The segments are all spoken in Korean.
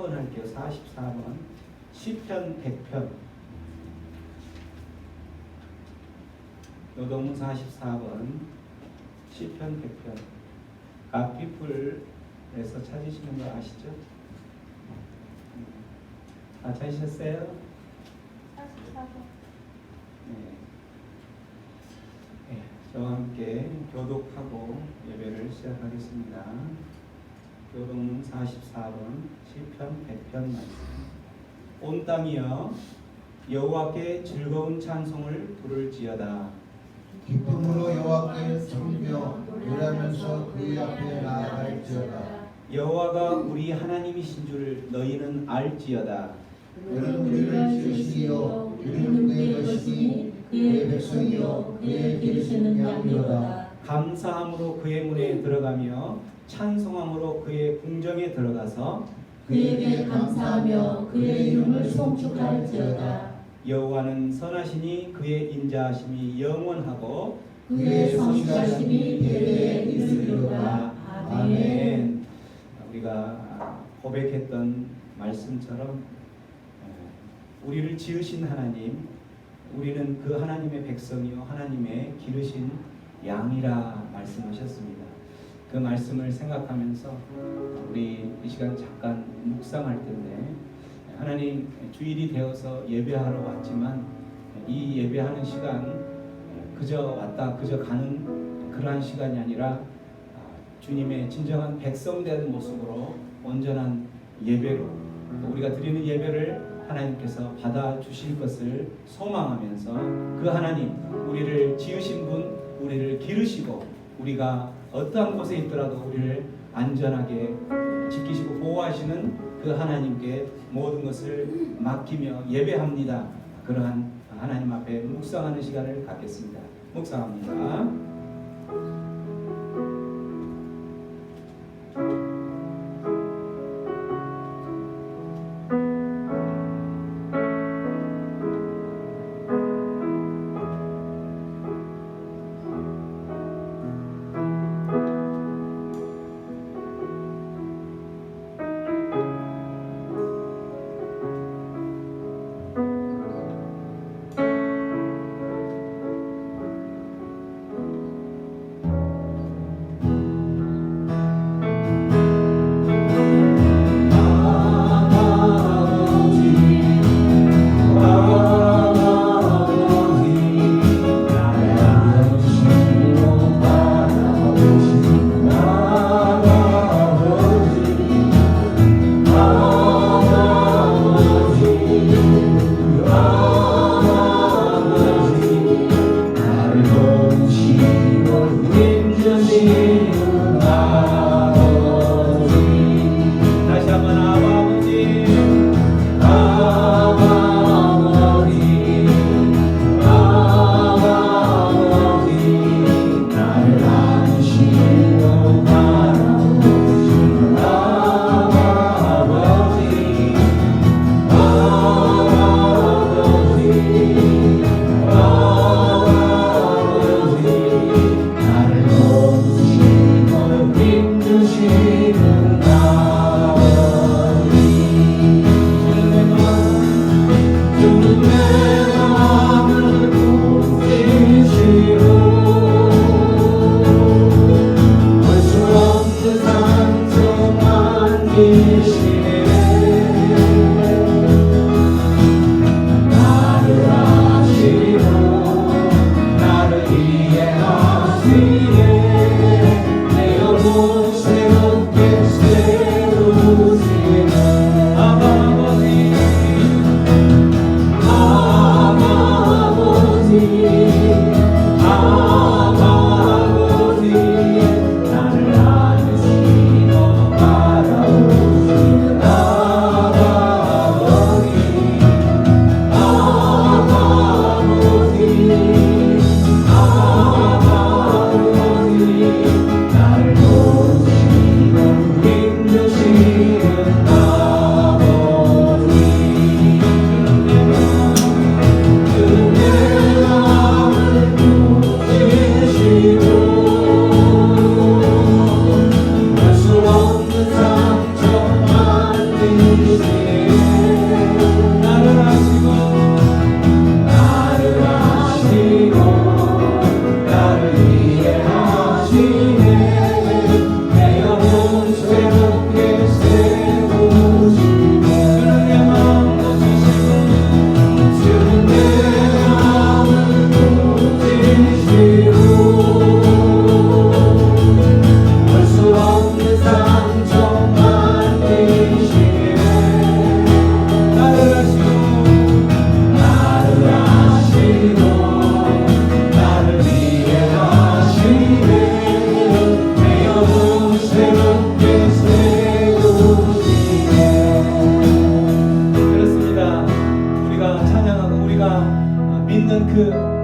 44번 할게요. 44번. 시편 100편. 노동문 44번. 시편 100편. 갓피플에서 찾으시는 거 아시죠? 다 찾으셨어요? 44번. 네. 네, 저와 함께 교독하고 예배를 시작하겠습니다. 교독문 44번 시편 100편 말씀. 온 땅이여 여호와께 즐거운 찬송을 부를지어다. 기쁨으로 여호와께 섬기며 노래하면서 그의 앞에 나아갈지어다. 여호와가 우리 하나님이신 줄 너희는 알지어다. 그는 우리를 지으시기요 우리는 그의 것이니 그의 백성이요 그의 기르시는 양이로다. 감사함으로 그의 문에 들어가며 찬송함으로 그의 궁정에 들어가서 그에게 감사하며 그의 이름을 송축할지어다. 여호와는 선하시니 그의 인자하심이 영원하고 그의 성실하심이 대대에 이르리로다. 아멘. 우리가 고백했던 말씀처럼 우리를 지으신 하나님, 우리는 그 하나님의 백성이요 하나님의 기르신 양이라 말씀하셨습니다. 그 말씀을 생각하면서 우리 이 시간 잠깐 묵상할 텐데, 하나님 주일이 되어서 예배하러 왔지만 이 예배하는 시간 그저 왔다 그저 가는 그러한 시간이 아니라 주님의 진정한 백성된 모습으로 온전한 예배로 우리가 드리는 예배를 하나님께서 받아주실 것을 소망하면서 그 하나님, 우리를 지으신 분, 우리를 기르시고 우리가 어떠한 곳에 있더라도 우리를 안전하게 지키시고 보호하시는 그 하나님께 모든 것을 맡기며 예배합니다. 그러한 하나님 앞에 묵상하는 시간을 갖겠습니다. 묵상합니다.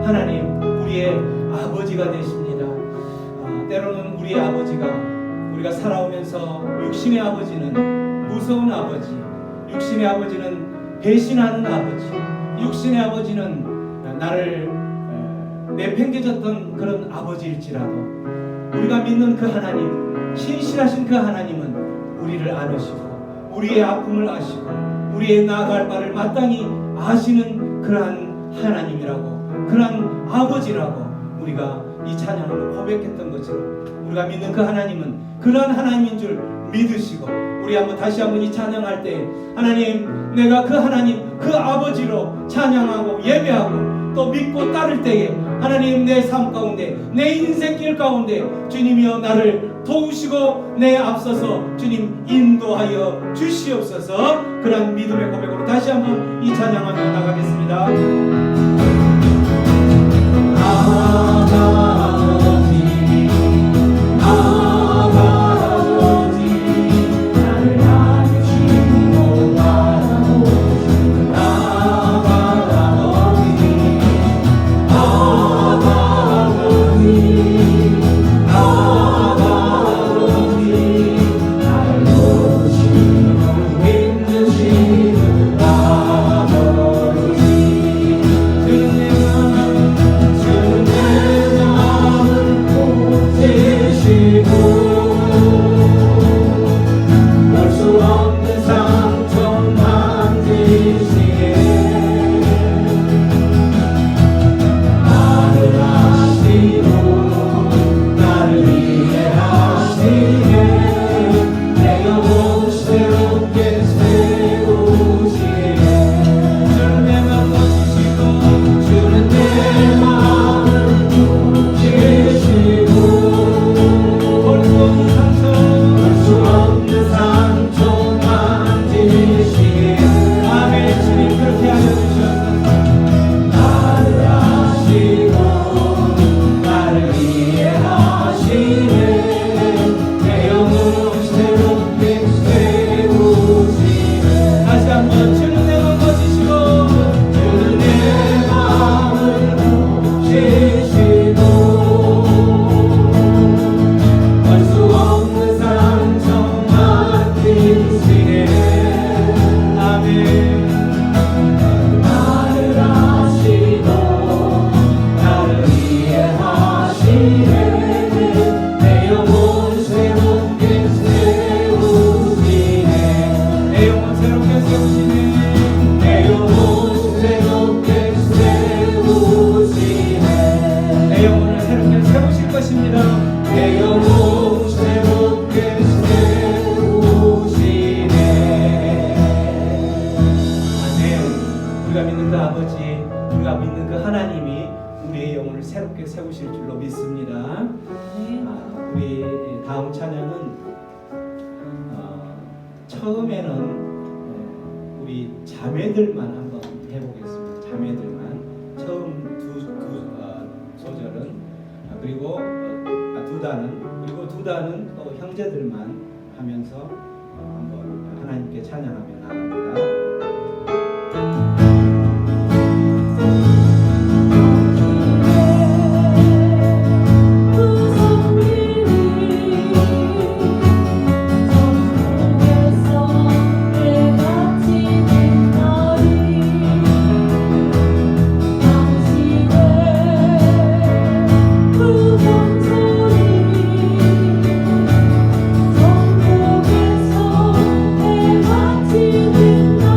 하나님 우리의 아버지가 되십니다. 때로는 우리의 아버지가 우리가 살아오면서 육신의 아버지는 무서운 아버지, 육신의 아버지는 배신하는 아버지, 육신의 아버지는 나를 내팽개졌던 그런 아버지일지라도 우리가 믿는 그 하나님, 신실하신 그 하나님은 우리를 안으시고 우리의 아픔을 아시고 우리의 나아갈 바를 마땅히 아시는 그러한 하나님이라고, 그러한 아버지라고 우리가 이 찬양으로 고백했던 것처럼 우리가 믿는 그 하나님은 그러한 하나님인 줄 믿으시고, 우리 다시 한번 이 찬양할 때 하나님, 내가 그 하나님 그 아버지로 찬양하고 예배하고 또 믿고 따를 때에 하나님 내 삶 가운데, 내 인생길 가운데 주님이여 나를 도우시고 내 앞서서 주님 인도하여 주시옵소서. 그런 믿음의 고백으로 다시 한번 이 찬양하며 나가겠습니다. 세우실 줄로 믿습니다. 우리 다음 찬양은 처음에는 우리 자매들만 한번 해보겠습니다. 자매들만 처음 두 소절은 그리고 두 단은, 그리고 두 단은 또 형제들만 하면서 한번 하나님께 찬양하며 나갑니다. 나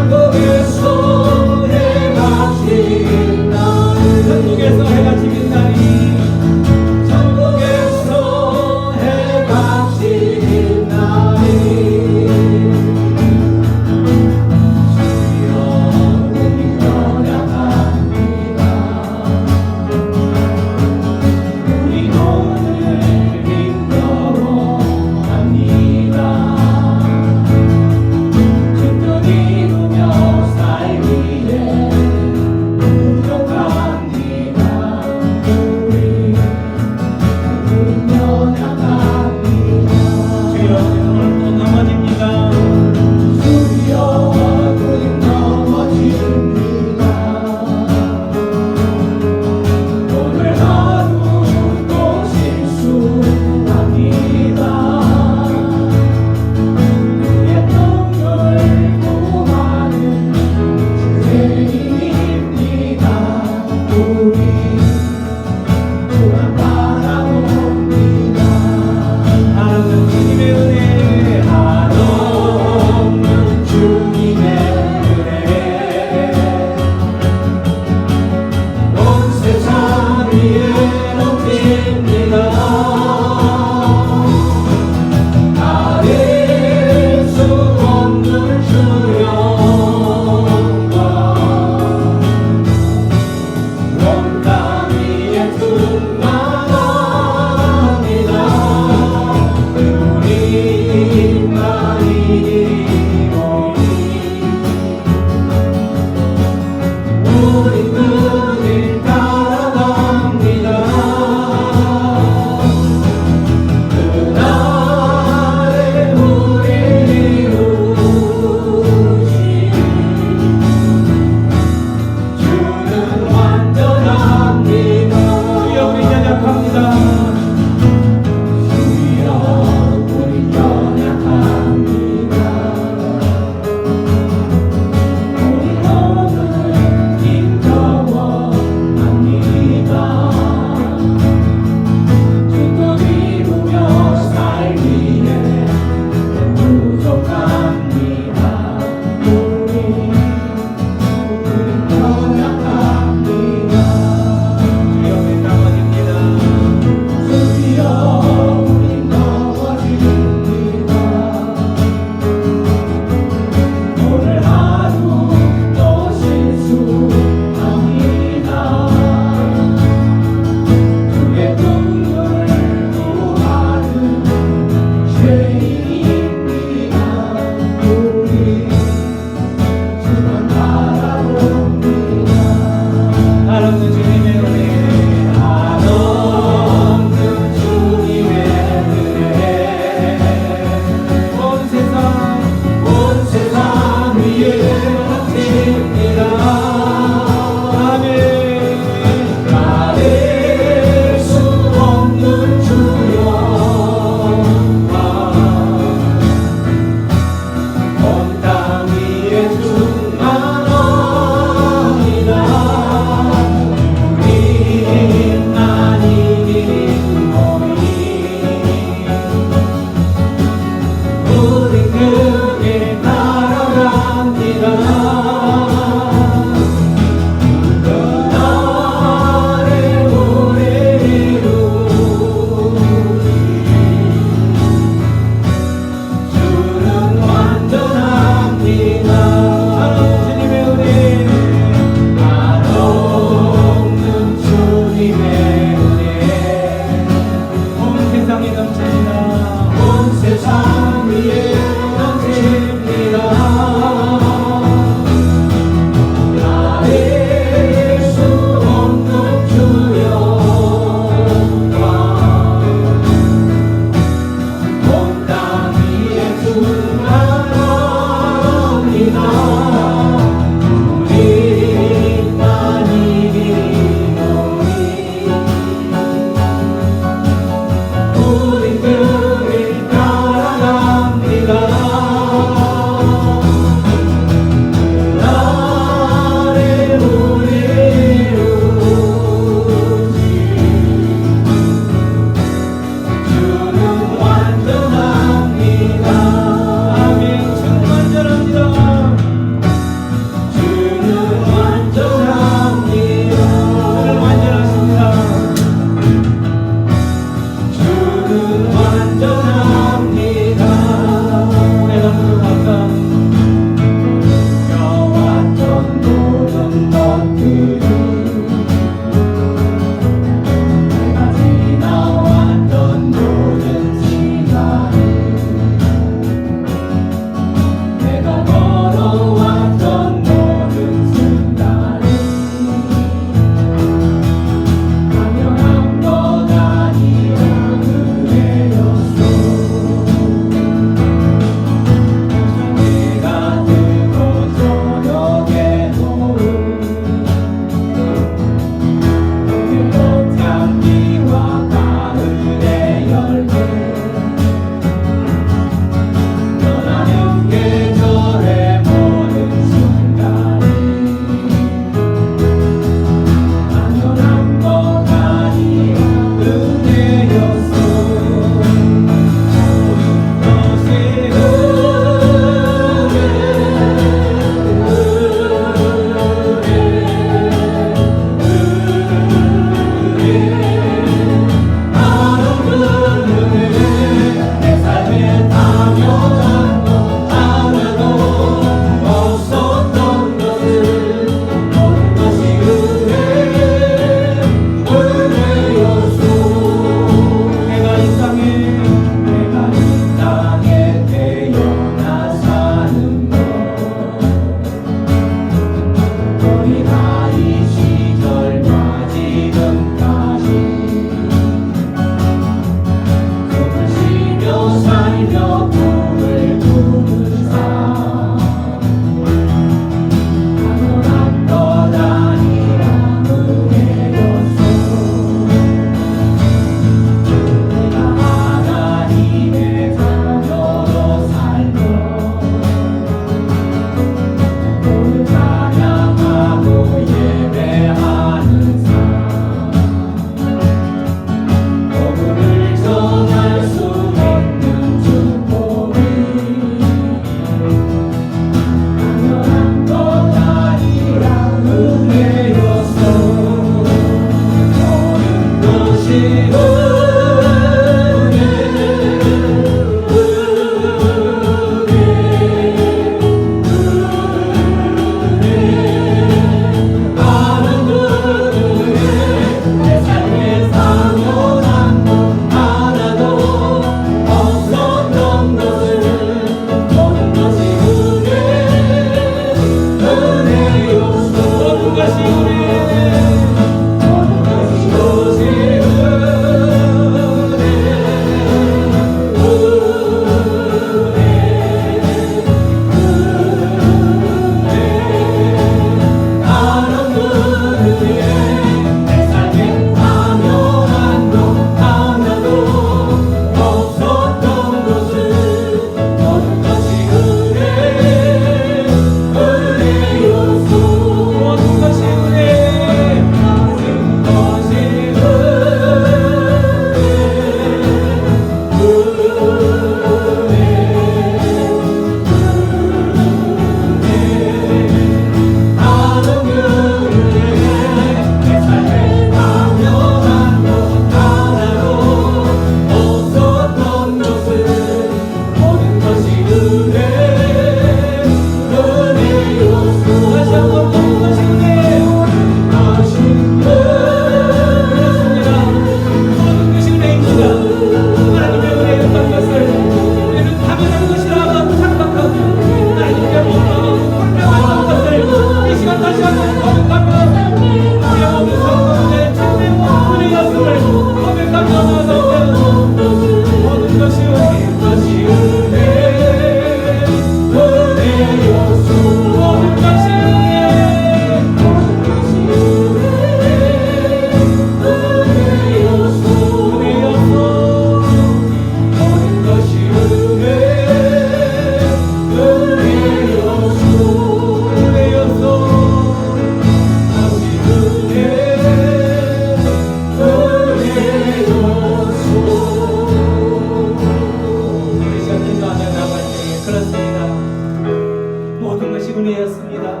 모든 것이 은혜였습니다.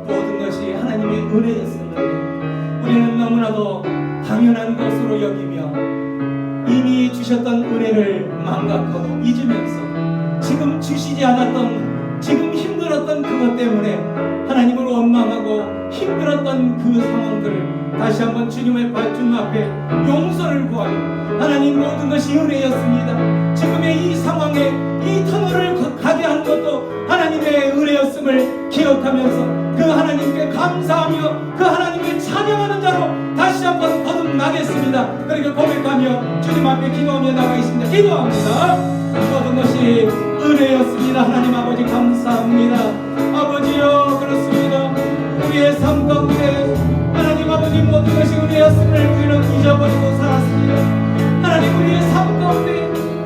모든 것이 하나님의 은혜였었는데 우리는 너무나도 당연한 것으로 여기며 이미 주셨던 은혜를 망각하고 잊으면서 지금 주시지 않았던, 지금 힘들었던 그것 때문에 하나님을 원망하고 힘들었던 그 상황들을 다시 한번 주님 앞에 용서를 구하며 하나님, 모든 것이 은혜였습니다. 지금의 이 상황에 이 터널을 가게 한 것도 하나님의 은혜였음을 기억하면서 그 하나님께 감사하며 그 하나님을 찬양하는 자로 다시 한번 거듭나겠습니다. 그렇게 고백하며 주님 앞에 기도하며 나가겠습니다. 기도합니다. 모든 것이 은혜였습니다. 하나님 아버지 감사합니다. 아버지요, 그렇습니다. 우리의 삶 가운데 하나님 아버지 모든 것이 은혜였음을 우리는 잊어버리고 살았습니다. 하나님, 우리의 삶 가운데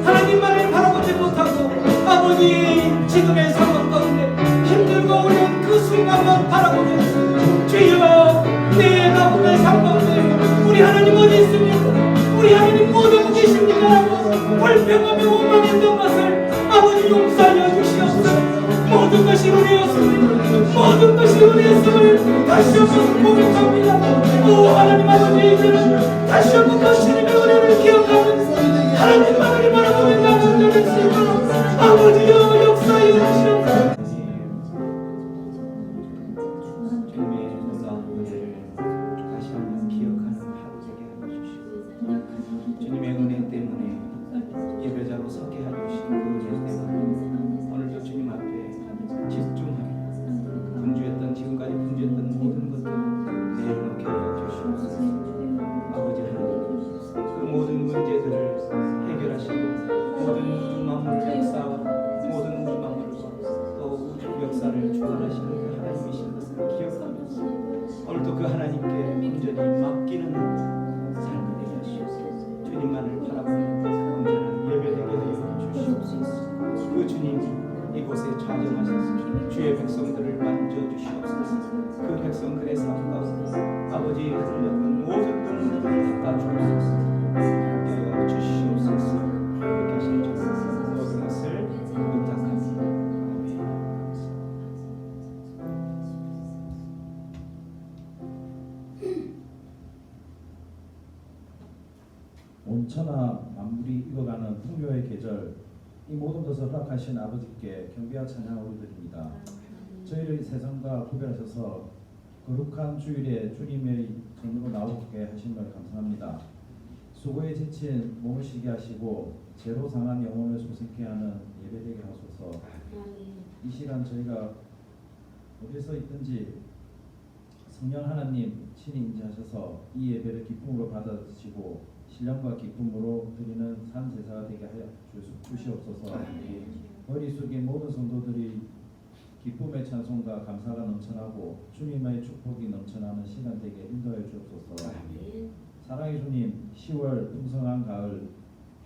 하나님만을 바라보지 못하고 아버지 지금의 상황 가운데 힘들고 어려운 그 순간만 바라보면서 주여, 내 가운데 삶 가운데 우리 하나님 어디 있습니까? 우리 하나님 어디 계십니까? 라고 불평하며 원망했던 것을 아버지 용서하여 주시옵소서. 모든 것이 은혜였습니다. 모든 것이 은혜였음을 다시 한번 고백합니다. 오 하나님 아버지, 이제는 다시 한번 그 주님의 은혜를 기억하면서 하나님만을 바라보며 나아가는 수 있도록 아버지여 역사해 주시옵소서. 주님의 놀라운 은혜를 다시 한번 기억하는 하루 되게 해주시고, 주님의 은혜 때문에 예배자로 서게 해주신 그 은혜 때문에 오늘도 주님 앞에 집중하며 분주했던, 지금까지 분주했던 모든 것들을 내려놓게 하여 주시옵소서. 아버지 하나님, 그 모든 문제들을 해결하시고 모든 우주 만물의 역사, 모든 우주 만물과 또 우주 역사를 주관하시는 그 하나님이신 것을 기억하면서 오늘도 그 하나님께 온전히 맡기는 삶을 되게 하시옵소서. 주님만을 바라보는 온전한 예배 되게 하여 주시옵소서. 그 주님이 이곳에 좌정하셔서 주의 백성들을 만져주시옵소서. 그 백성들의 삶 가운데 아버지 흘렸던 모든 눈물을 닦아주옵소서. 깨어 주시옵소서. 그렇게 하실 줄 모든 것을 부탁합니다. 온천하 만물이 익어가는 풍요의 계절, 이 모든 것을 허락하신 아버지께 경배와 찬양을 올려드립니다. 저희를 세상과 구별하셔서 거룩한 주일에 주님의 전으로 나오게 하심을 감사합니다. 수고에 지친 몸을 쉬게 하시고 죄로 상한 영혼을 소생케 하는 예배되게 하소서. 이 시간 저희가 어디서 있든지 성령 하나님 친히 임재하셔서 이 예배를 기쁨으로 받아주시고 신령과 기쁨으로 드리는 산 제사가 되게 하여 주시옵소서. 머릿속에 모든 성도들이 기쁨의 찬송과 감사가 넘쳐나고 주님의 축복이 넘쳐나는 시간 되게 인도하여 주옵소서. 사랑의 주님, 10월 풍성한 가을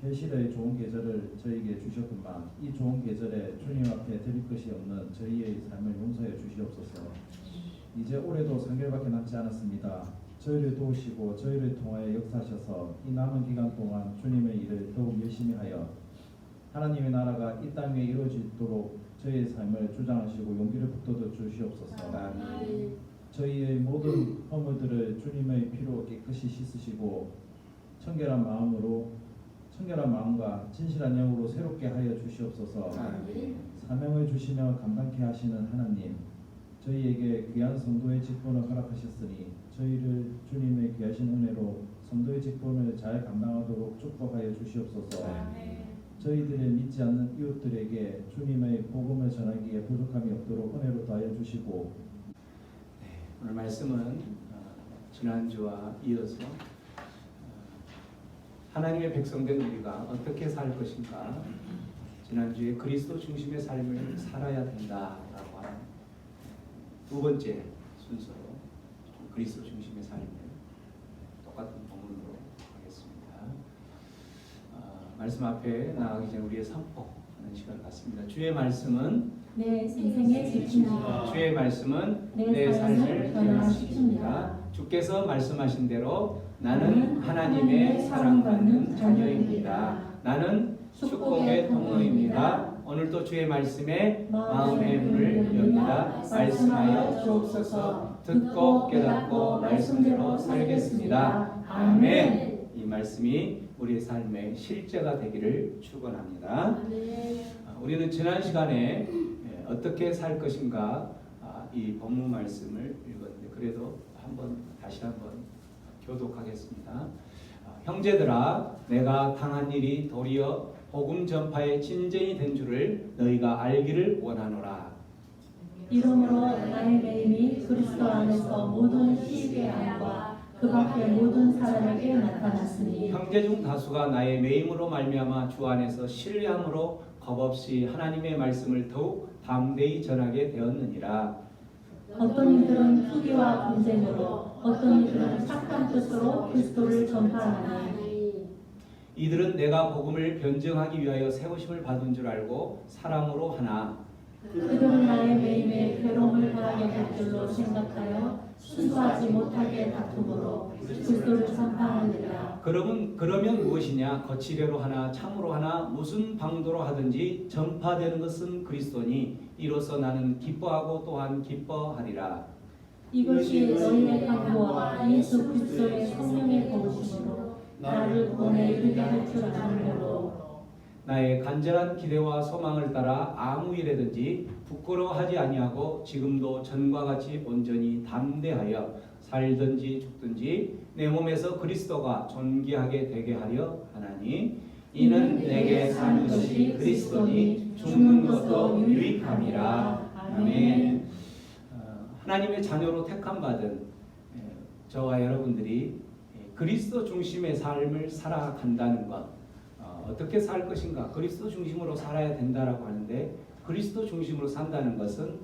계실의 좋은 계절을 저희에게 주셨건만 이 좋은 계절에 주님 앞에 드릴 것이 없는 저희의 삶을 용서해 주시옵소서. 이제 올해도 3개월밖에 남지 않았습니다. 저희를 도우시고 저희를 통하여 역사하셔서 이 남은 기간 동안 주님의 일을 더욱 열심히 하여 하나님의 나라가 이 땅에 이루어지도록 저희의 삶을 주장하시고 용기를 북돋워 주시옵소서. 저희의 모든 허물들을 주님의 피로 깨끗이 씻으시고 청결한 마음과 진실한 영으로 새롭게 하여 주시옵소서. 사명을 주시며 감당케 하시는 하나님, 저희에게 귀한 성도의 직분을 허락하셨으니 저희를 주님의 귀하신 은혜로 성도의 직분을 잘 감당하도록 축복하여 주시옵소서. 저희들의 믿지 않는 이웃들에게 주님의 복음을 전하기에 부족함이 없도록 은혜로 더하여 주시고, 오늘 말씀은 지난주와 이어서 하나님의 백성된 우리가 어떻게 살 것인가, 지난주에 그리스도 중심의 삶을 살아야 된다라고 하는 두 번째 순서로 그리스도 중심의 삶을 똑같은 본문으로 하겠습니다. 말씀 앞에 나가기 전에 우리의 선포 나누는 시간을 갖습니다. 주의 말씀은 내 인생의 지침이다. 주의 말씀은 내 내 삶을 삶을 변화시킵니다. 주께서 말씀하신 대로 나는 하나님의 사랑받는 자녀입니다. 나는 축복의 통로입니다. 오늘도 주의 말씀에 마음의 문을 엽니다. 말씀하여 주옵소서. 듣고 깨닫고 말씀대로 살겠습니다. 아멘. 이 말씀이 우리의 삶의 실제가 되기를 축원합니다. 우리는 지난 시간에 어떻게 살 것인가 이 본문 말씀을 읽었는데 그래도 다시 한번 교독하겠습니다. 형제들아, 내가 당한 일이 도리어 복음 전파의 진전이 된 줄을 너희가 알기를 원하노라. 이러므로 나의 매임이 그리스도 안에서 모든 시기의 안과 그 밖의 모든 사람에게 나타났으니 형제 중 다수가 나의 매임으로 말미암아 주 안에서 신뢰함으로 겁없이 하나님의 말씀을 더욱 담대히 전하게 되었느니라. 어떤 이들은 투기와 분쟁으로 어떤 이들은 착한 뜻으로 그리스도를 전파하니 이들은 내가 복음을 변증하기 위하여 세우심을 받은 줄 알고 사랑으로 하나 그들은 나의 매임에 괴로움을 당하게 될 줄로 생각하여 순수하지 못하게 다툼으로 그리스도를 전파하느니라. 그러면 무엇이냐? 거칠애로 하나 참으로 하나 무슨 방도로 하든지 전파되는 것은 그리스도니 이로써 나는 기뻐하고 또한 기뻐하리라. 이것이 너희의 강구와 예수 그리스도의 성령의 도우심으로 나를 구원에 이르게 할 줄 아므로 나의 간절한 기대와 소망을 따라 아무 일에든지 부끄러워하지 아니하고 지금도 전과 같이 온전히 담대하여 살든지 죽든지 내 몸에서 그리스도가 존귀하게 되게 하려 하나니 이는 내게 사는 것이 그리스도니 죽는 것도 유익함이라. 아멘. 하나님의 자녀로 택함 받은 저와 여러분들이 그리스도 중심의 삶을 살아간다는 것, 어떻게 살 것인가? 그리스도 중심으로 살아야 된다라고 하는데 그리스도 중심으로 산다는 것은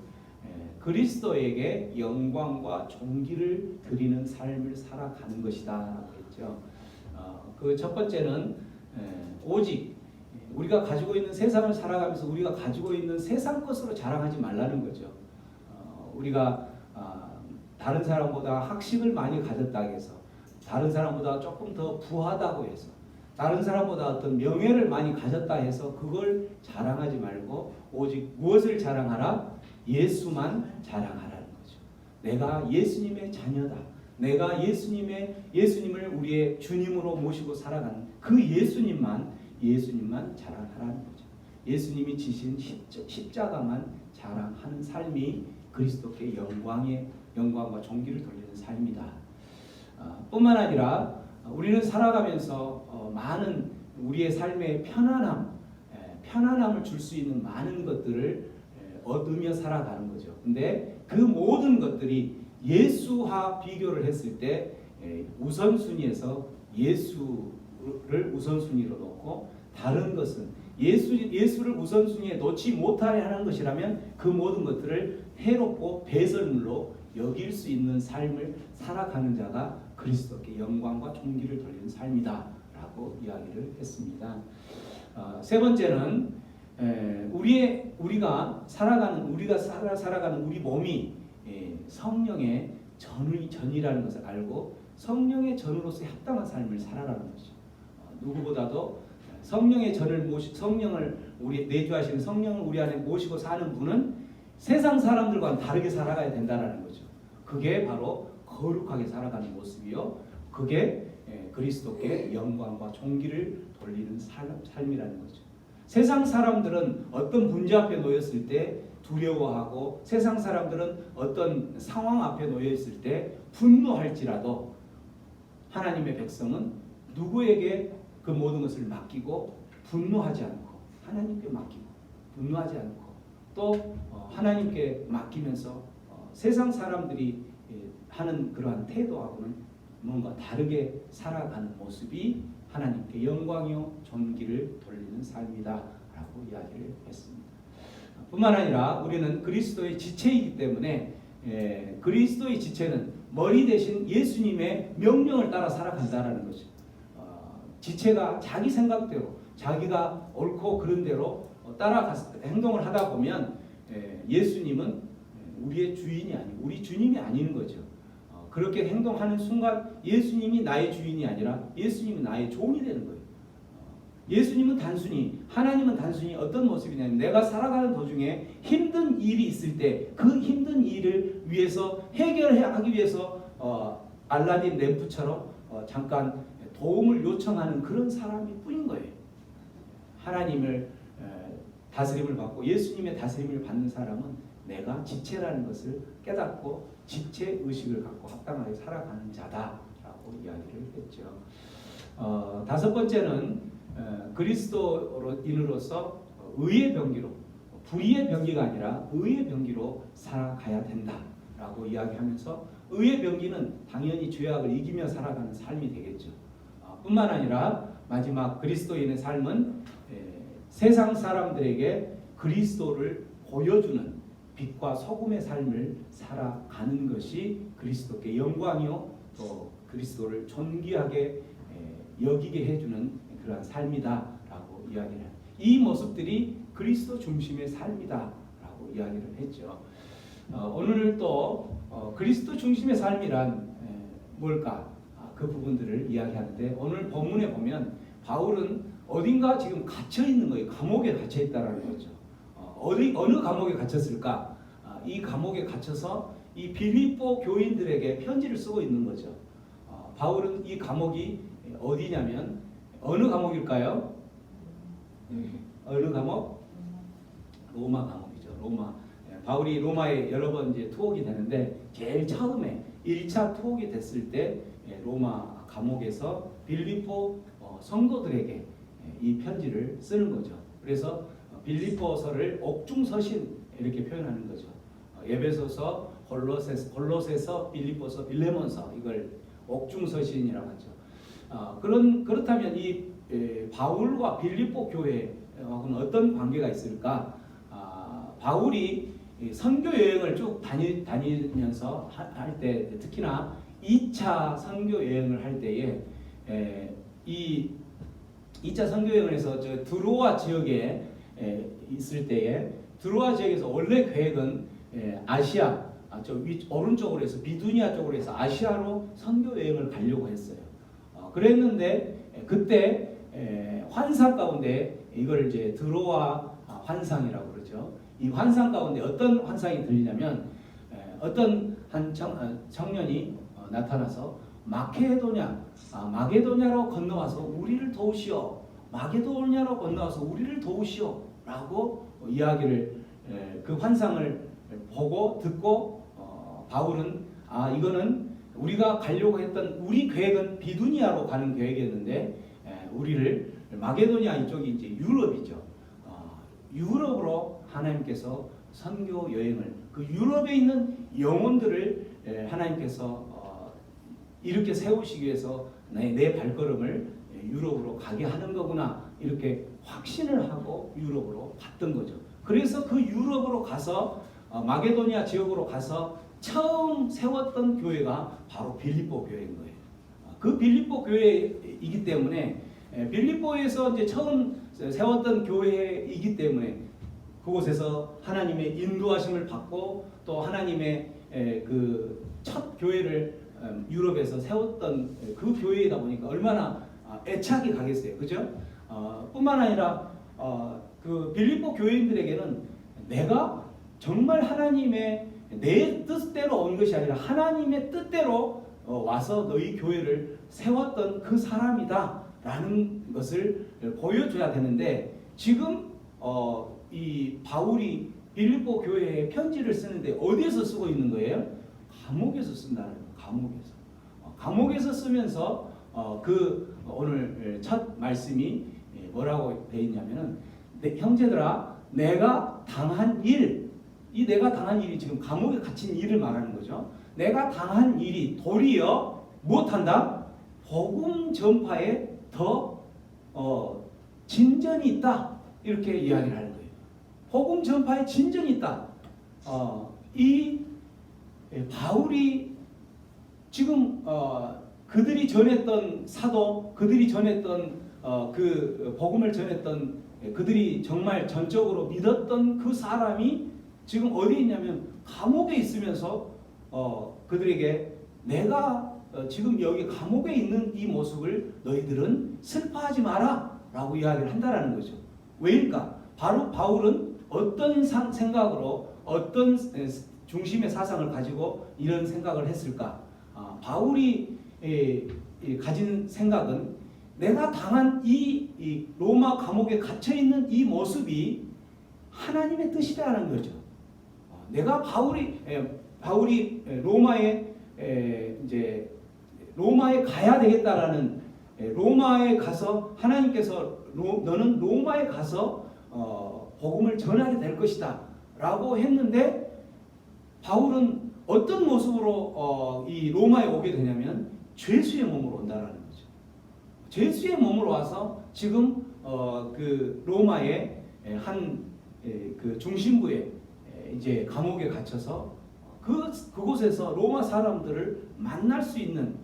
그리스도에게 영광과 존귀를 드리는 삶을 살아가는 것이다라고 했죠. 그 첫 번째는 오직 우리가 가지고 있는 세상을 살아가면서 우리가 가지고 있는 세상 것으로 자랑하지 말라는 거죠. 우리가 다른 사람보다 학식을 많이 가졌다고 해서 다른 사람보다 조금 더 부하다고 해서 다른 사람보다 어떤 명예를 많이 가졌다 해서 그걸 자랑하지 말고 오직 무엇을 자랑하라? 예수만 자랑하라는 거죠. 내가 예수님의 자녀다. 내가 예수님을 우리의 주님으로 모시고 살아가는 그 예수님만 자랑하라는 거죠. 예수님이 지신 십자가만 자랑하는 삶이 그리스도께 영광과 존귀를 돌리는 삶이다. 뿐만 아니라 우리는 살아가면서 많은 우리의 삶의 편안함을 줄 수 있는 많은 것들을 얻으며 살아가는 거죠. 근데 그 모든 것들이 예수와 비교를 했을 때 우선순위에서 예수를 우선순위로 놓고 다른 것은 예수를 우선순위에 놓지 못하게 하는 것이라면 그 모든 것들을 해롭고 배설물로 여길 수 있는 삶을 살아가는 자가 그리스도께 영광과 존귀를 돌리는 삶이다라고 이야기를 했습니다. 세 번째는 우리가 살아가는 우리 몸이 성령의 전이라는 것을 알고 성령의 전으로서 합당한 삶을 살아가는 것이죠. 누구보다도 성령의 성령을 우리 내주하시는 성령을 우리 안에 모시고 사는 분은 세상 사람들과는 다르게 살아가야 된다라는 거죠. 그게 바로 거룩하게 살아가는 모습이요. 그게 그리스도께 영광과 존귀를 돌리는 삶이라는 거죠. 세상 사람들은 어떤 문제 앞에 놓였을 때 두려워하고 세상 사람들은 어떤 상황 앞에 놓여있을 때 분노할지라도 하나님의 백성은 누구에게 그 모든 것을 맡기고 분노하지 않고 하나님께 맡기고 분노하지 않고 또 하나님께 맡기면서 세상 사람들이 하는 그러한 태도하고는 뭔가 다르게 살아가는 모습이 하나님께 영광이요 존귀를 돌리는 삶이다라고 이야기를 했습니다. 뿐만 아니라 우리는 그리스도의 지체이기 때문에 그리스도의 지체는 머리 대신 예수님의 명령을 따라 살아간다라는 거죠. 지체가 자기 생각대로 자기가 옳고 그른 대로 행동을 하다 보면 예수님은 우리의 주인이 아니고 우리 주님이 아닌 거죠. 그렇게 행동하는 순간 예수님이 나의 주인이 아니라 예수님이 나의 종이 되는 거예요. 예수님은 단순히, 하나님은 단순히 어떤 모습이냐면 내가 살아가는 도중에 힘든 일이 있을 때 그 힘든 일을 위해서 해결하기 위해서 알라딘 램프처럼 잠깐 도움을 요청하는 그런 사람이 뿐인 거예요. 하나님을 다스림을 받고 예수님의 다스림을 받는 사람은 내가 지체라는 것을 깨닫고 지체 의식을 갖고 합당하게 살아가는 자다라고 이야기를 했죠. 다섯 번째는 그리스도인으로서 의의 병기로, 불의의 병기가 아니라 의의 병기로 살아가야 된다라고 이야기하면서 의의 병기는 당연히 죄악을 이기며 살아가는 삶이 되겠죠. 뿐만 아니라 마지막 그리스도인의 삶은 세상 사람들에게 그리스도를 보여주는 빛과 소금의 삶을 살아가는 것이 그리스도께 영광이요 또 그리스도를 존귀하게 여기게 해주는 그러한 삶이다라고 이야기를 해요. 이 모습들이 그리스도 중심의 삶이다라고 이야기를 했죠. 오늘 또 그리스도 중심의 삶이란 뭘까? 그 부분들을 이야기하는데 오늘 본문에 보면 바울은 어딘가 지금 갇혀 있는 거예요. 감옥에 갇혀 있다라는 거죠. 어느 감옥에 갇혔을까? 이 감옥에 갇혀서 이 빌립보 교인들에게 편지를 쓰고 있는 거죠. 바울은 이 감옥이 어디냐면 어느 감옥일까요? 어느 감옥? 로마 감옥이죠. 로마. 바울이 로마에 여러 번 이제 투옥이 되는데 제일 처음에 1차 투옥이 됐을 때 로마 감옥에서 빌립보 성도들에게 이 편지를 쓰는 거죠. 그래서 빌립보서를 옥중서신 이렇게 표현하는 거죠. 에베소서, 골로새서, 빌립보서, 빌레몬서 이걸 옥중서신이라고 하죠. 그렇다면 이 바울과 빌립보 교회하고는 어떤 관계가 있을까? 바울이 선교 여행을 쭉 다니면서 할 때 특히나 2차 선교 여행을 할 때에 이 2차 선교 여행에서 저 드로아 지역에 있을 때에 드로아 지역에서 원래 계획은 아시아 저 오른쪽으로 해서 비두니아 쪽으로 해서 아시아로 선교 여행을 가려고 했어요. 그랬는데 그때 환상 가운데 이걸 이제 드로아 환상이라고 그러죠. 이 환상 가운데 어떤 환상이 들리냐면 어떤 한 청년이 나타나서 마게도냐로 건너와서 우리를 도우시오. 마게도냐로 건너와서 우리를 도우시오. 라고 이야기를 그 환상을 보고 듣고 바울은 이거는 우리가 가려고 했던 우리 계획은 비두니아로 가는 계획이었는데 우리를 마게도냐 이쪽이 이제 유럽이죠. 유럽으로 하나님께서 선교 여행을 그 유럽에 있는 영혼들을 하나님께서 이렇게 세우시기 위해서 내 발걸음을 유럽으로 가게 하는 거구나 이렇게 확신을 하고 유럽으로 갔던 거죠. 그래서 그 유럽으로 가서 마게도니아 지역으로 가서 처음 세웠던 교회가 바로 빌립보 교회인 거예요. 그 빌립보 교회이기 때문에 빌립보에서 이제 처음 세웠던 교회이기 때문에 그곳에서 하나님의 인도하심을 받고 또 하나님의 그 첫 교회를 유럽에서 세웠던 그 교회이다 보니까 얼마나 애착이 가겠어요, 그죠? 뿐만 아니라 그 빌립보 교회인들에게는 내가 정말 하나님의 내 뜻대로 온 것이 아니라 하나님의 뜻대로 와서 너희 교회를 세웠던 그 사람이다라는 것을 보여줘야 되는데 지금 이 바울이 빌립보 교회에 편지를 쓰는데 어디에서 쓰고 있는 거예요? 감옥에서 쓴다는 거예요. 감옥에서 쓰면서 그 오늘 첫 말씀이 뭐라고 되어 있냐면은 형제들아 내가 당한 일, 이 내가 당한 일이 지금 감옥에 갇힌 일을 말하는 거죠. 내가 당한 일이 도리어 무엇한다? 복음 전파에 더 진전이 있다 이렇게 이야기를 하는 거예요. 복음 전파에 진전이 있다. 이 바울이 지금 그들이 전했던 사도, 그들이 전했던 그 복음을 전했던 그들이 정말 전적으로 믿었던 그 사람이 지금 어디 있냐면 감옥에 있으면서 그들에게 내가 지금 여기 감옥에 있는 이 모습을 너희들은 슬퍼하지 마라 라고 이야기를 한다라는 거죠. 왜일까? 바로 바울은 어떤 생각으로 어떤 중심의 사상을 가지고 이런 생각을 했을까? 바울이 가진 생각은 내가 당한 이 로마 감옥에 갇혀 있는 이 모습이 하나님의 뜻이라는 거죠. 내가 바울이 로마에 가야 되겠다라는, 로마에 가서 하나님께서 너는 로마에 가서 복음을 전하게 될 것이다 라고 했는데, 바울은 어떤 모습으로 이 로마에 오게 되냐면 죄수의 몸으로 온다라는 거죠. 죄수의 몸으로 와서 지금 그 로마의 그 중심부에 이제 감옥에 갇혀서 그곳에서 로마 사람들을 만날 수 있는,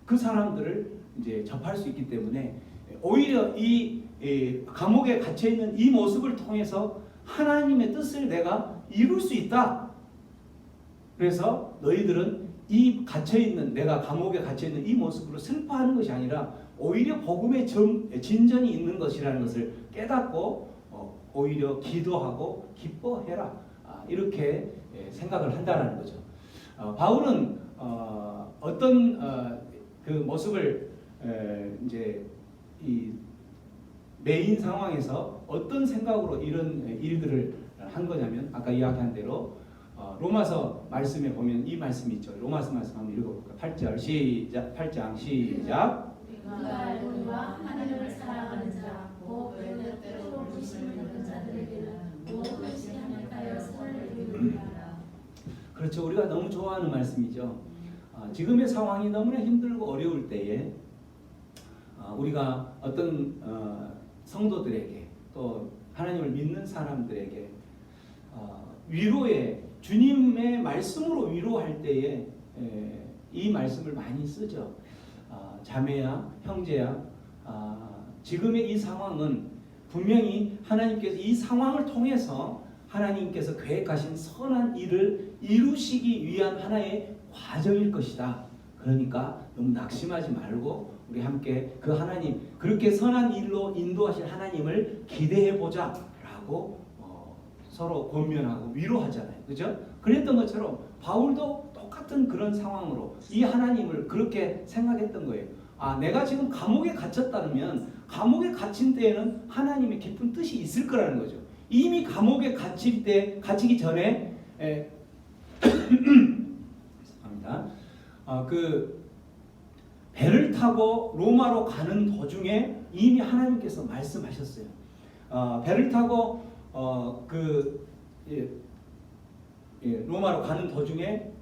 그 사람들을 이제 접할 수 있기 때문에 오히려 이 감옥에 갇혀 있는 이 모습을 통해서 하나님의 뜻을 내가 이룰 수 있다. 그래서 너희들은 이 내가 감옥에 갇혀 있는 이 모습으로 슬퍼하는 것이 아니라 오히려 복음의 진전이 있는 것이라는 것을 깨닫고 오히려 기도하고 기뻐해라. 이렇게 생각을 한다라는 거죠. 바울은 어떤 그 모습을 이제 이 메인 상황에서 어떤 생각으로 이런 일들을 한 거냐면, 아까 이야기한 대로 로마서 말씀에 보면 이 말씀이 있죠. 로마서 말씀 한번 읽어볼까요? 8장 시작. 우리가 알고니와 하나님을 사랑하는 자, 곧 외대로 부르심을 자들에게는 무엇을 행하여 선을 이루리라. 그렇죠. 우리가 너무 좋아하는 말씀이죠. 지금의 상황이 너무나 힘들고 어려울 때에 우리가 어떤 성도들에게 또 하나님을 믿는 사람들에게 위로의 주님의 말씀으로 위로할 때에 이 말씀을 많이 쓰죠. 자매야, 형제야, 지금의 이 상황은 분명히 하나님께서 이 상황을 통해서 하나님께서 계획하신 선한 일을 이루시기 위한 하나의 과정일 것이다. 그러니까 너무 낙심하지 말고 우리 함께 그 하나님, 그렇게 선한 일로 인도하실 하나님을 기대해 보자 라고 서로 권면하고 위로하잖아요. 그죠? 그랬던 것처럼 바울도 똑같은 그런 상황으로 이 하나님을 그렇게 생각했던 거예요. 내가 지금 감옥에 갇혔다면 감옥에 갇힌 때에는 하나님의 깊은 뜻이 있을 거라는 거죠. 이미 감옥에 갇히기 전에 죄송합니다. 그 배를 타고 로마로 가는 도중에 이미 하나님께서 말씀하셨어요. 배를 타고 로마로 가는 도중에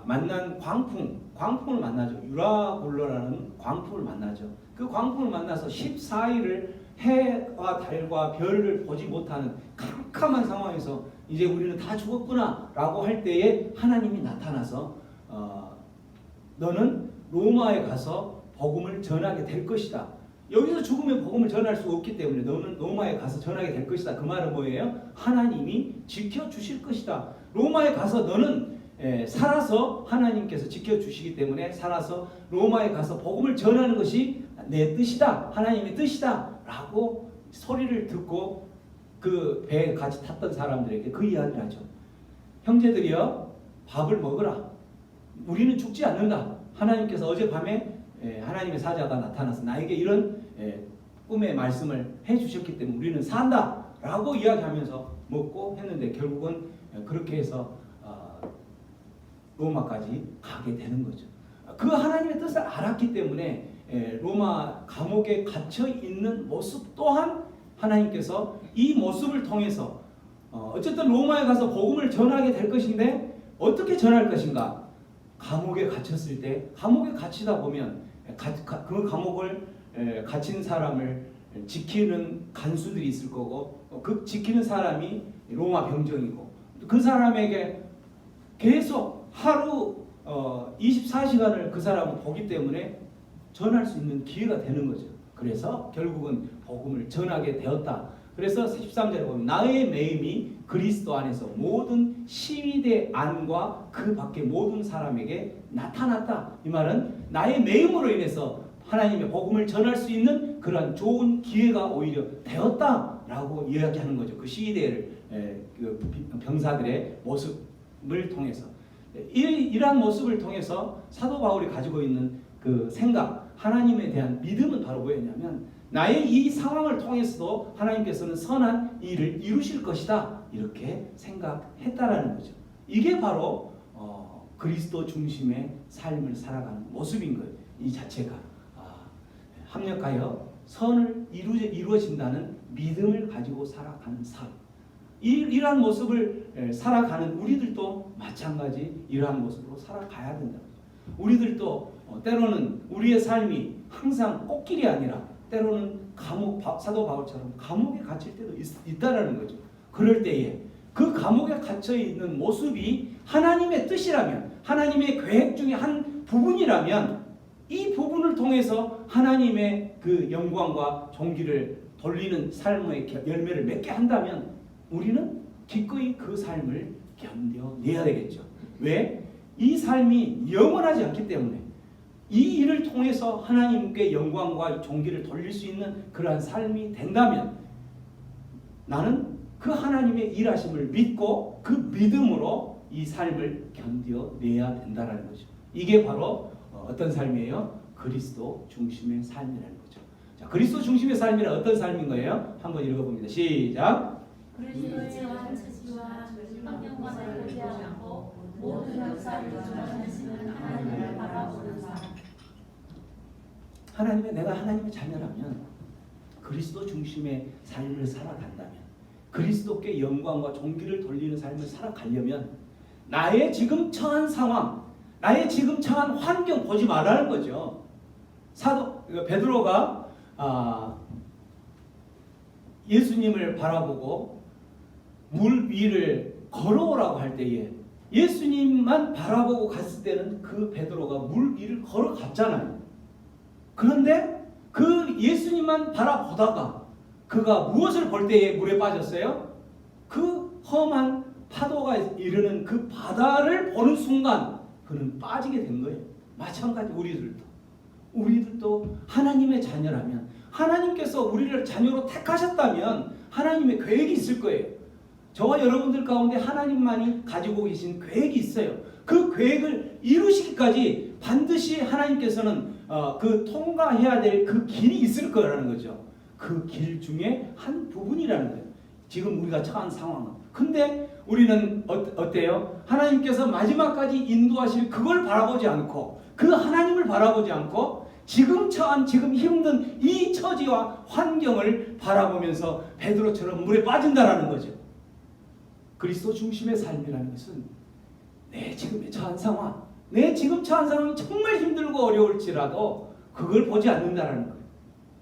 만난 광풍을 만나죠. 유라굴로라는 광풍을 만나죠. 그 광풍을 만나서 14일을 해와 달과 별을 보지 못하는 캄캄한 상황에서 이제 우리는 다 죽었구나 라고 할 때에 하나님이 나타나서 너는 로마에 가서 복음을 전하게 될 것이다. 여기서 죽으면 복음을 전할 수 없기 때문에 너는 로마에 가서 전하게 될 것이다. 그 말은 뭐예요? 하나님이 지켜주실 것이다. 로마에 가서 너는 살아서 하나님께서 지켜주시기 때문에 살아서 로마에 가서 복음을 전하는 것이 내 뜻이다. 하나님의 뜻이다. 라고 소리를 듣고 그 배에 같이 탔던 사람들에게 그 이야기를 하죠. 형제들이여, 밥을 먹으라. 우리는 죽지 않는다. 하나님께서 어젯밤에 하나님의 사자가 나타나서 나에게 이런 꿈의 말씀을 해주셨기 때문에 우리는 산다 라고 이야기하면서 먹고 했는데 결국은 그렇게 해서 로마까지 가게 되는 거죠. 그 하나님의 뜻을 알았기 때문에 로마 감옥에 갇혀 있는 모습 또한 하나님께서 이 모습을 통해서 어쨌든 로마에 가서 복음을 전하게 될 것인데 어떻게 전할 것인가? 감옥에 갇혔을 때, 감옥에 갇히다 보면 그 감옥을 갇힌 사람을 지키는 간수들이 있을 거고, 그 지키는 사람이 로마 병정이고, 그 사람에게 계속 하루 24시간을 그 사람을 보기 때문에 전할 수 있는 기회가 되는 거죠. 그래서 결국은 복음을 전하게 되었다. 그래서 13절에 보면 나의 매임이 그리스도 안에서 모든 시위대 안과 그 밖의 모든 사람에게 나타났다. 이 말은 나의 매임으로 인해서 하나님의 복음을 전할 수 있는 그러한 좋은 기회가 오히려 되었다라고 이야기하는 거죠. 그 시위대를 그 병사들의 모습을 통해서 이러한 모습을 통해서 사도 바울이 가지고 있는 그 생각, 하나님에 대한 믿음은 바로 뭐였냐면 나의 이 상황을 통해서도 하나님께서는 선한 일을 이루실 것이다 이렇게 생각했다라는 거죠. 이게 바로 그리스도 중심의 삶을 살아가는 모습인 거예요. 이 자체가 합력하여 선을 이루어진다는 믿음을 가지고 살아가는 삶. 이러한 모습을 살아가는 우리들도 마찬가지 이러한 모습으로 살아가야 된다. 우리들도 때로는 우리의 삶이 항상 꽃길이 아니라 때로는 감옥, 사도 바울처럼 감옥에 갇힐 때도 있다라는 거죠. 그럴 때에 그 감옥에 갇혀 있는 모습이 하나님의 뜻이라면, 하나님의 계획 중에 한 부분이라면 이 부분을 통해서 하나님의 그 영광과 존귀를 돌리는 삶의 열매를 맺게 한다면 우리는 기꺼이 그 삶을 견뎌내야 되겠죠. 왜? 이 삶이 영원하지 않기 때문에 이 일을 통해서 하나님께 영광과 존귀를 돌릴 수 있는 그러한 삶이 된다면 나는 그 하나님의 일하심을 믿고 그 믿음으로 이 삶을 견뎌내야 된다는 거죠. 이게 바로 어떤 삶이에요? 그리스도 중심의 삶이라는 거죠. 자, 그리스도 중심의 삶이란 어떤 삶인 거예요? 한번 읽어봅니다. 시작. 그리스도의 처지와 환경과 다르지 않고 모든 역사를 주관하시는 하나님을 바라보는 삶. 내가 하나님의 자녀라면 그리스도 중심의 삶을 살아간다면 그리스도께 영광과 존귀를 돌리는 삶을 살아가려면 나의 지금 처한 상황, 나의 지금 처한 환경 보지 말라는 거죠. 베드로가 예수님을 바라보고 물 위를 걸어오라고 할 때에 예수님만 바라보고 갔을 때는 그 베드로가 물 위를 걸어갔잖아요. 그런데 그 예수님만 바라보다가 그가 무엇을 볼 때에 물에 빠졌어요? 그 험한 파도가 이르는 그 바다를 보는 순간 그는 빠지게 된 거예요. 마찬가지 우리들도 하나님의 자녀라면 하나님께서 우리를 자녀로 택하셨다면 하나님의 계획이 있을 거예요. 저와 여러분들 가운데 하나님만이 가지고 계신 계획이 있어요. 그 계획을 이루시기까지 반드시 하나님께서는 그 통과해야 될 그 길이 있을 거라는 거죠. 그 길 중에 한 부분이라는 거예요. 지금 우리가 처한 상황은. 근데 우리는 어때요? 하나님께서 마지막까지 인도하실 그걸 바라보지 않고 그 하나님을 바라보지 않고 지금 처한 지금 힘든 이 처지와 환경을 바라보면서 베드로처럼 물에 빠진다라는 거죠. 그리스도 중심의 삶이라는 것은 내 지금의 처한 상황, 내 지금 처한 상황이 정말 힘들고 어려울지라도 그걸 보지 않는다라는 거예요.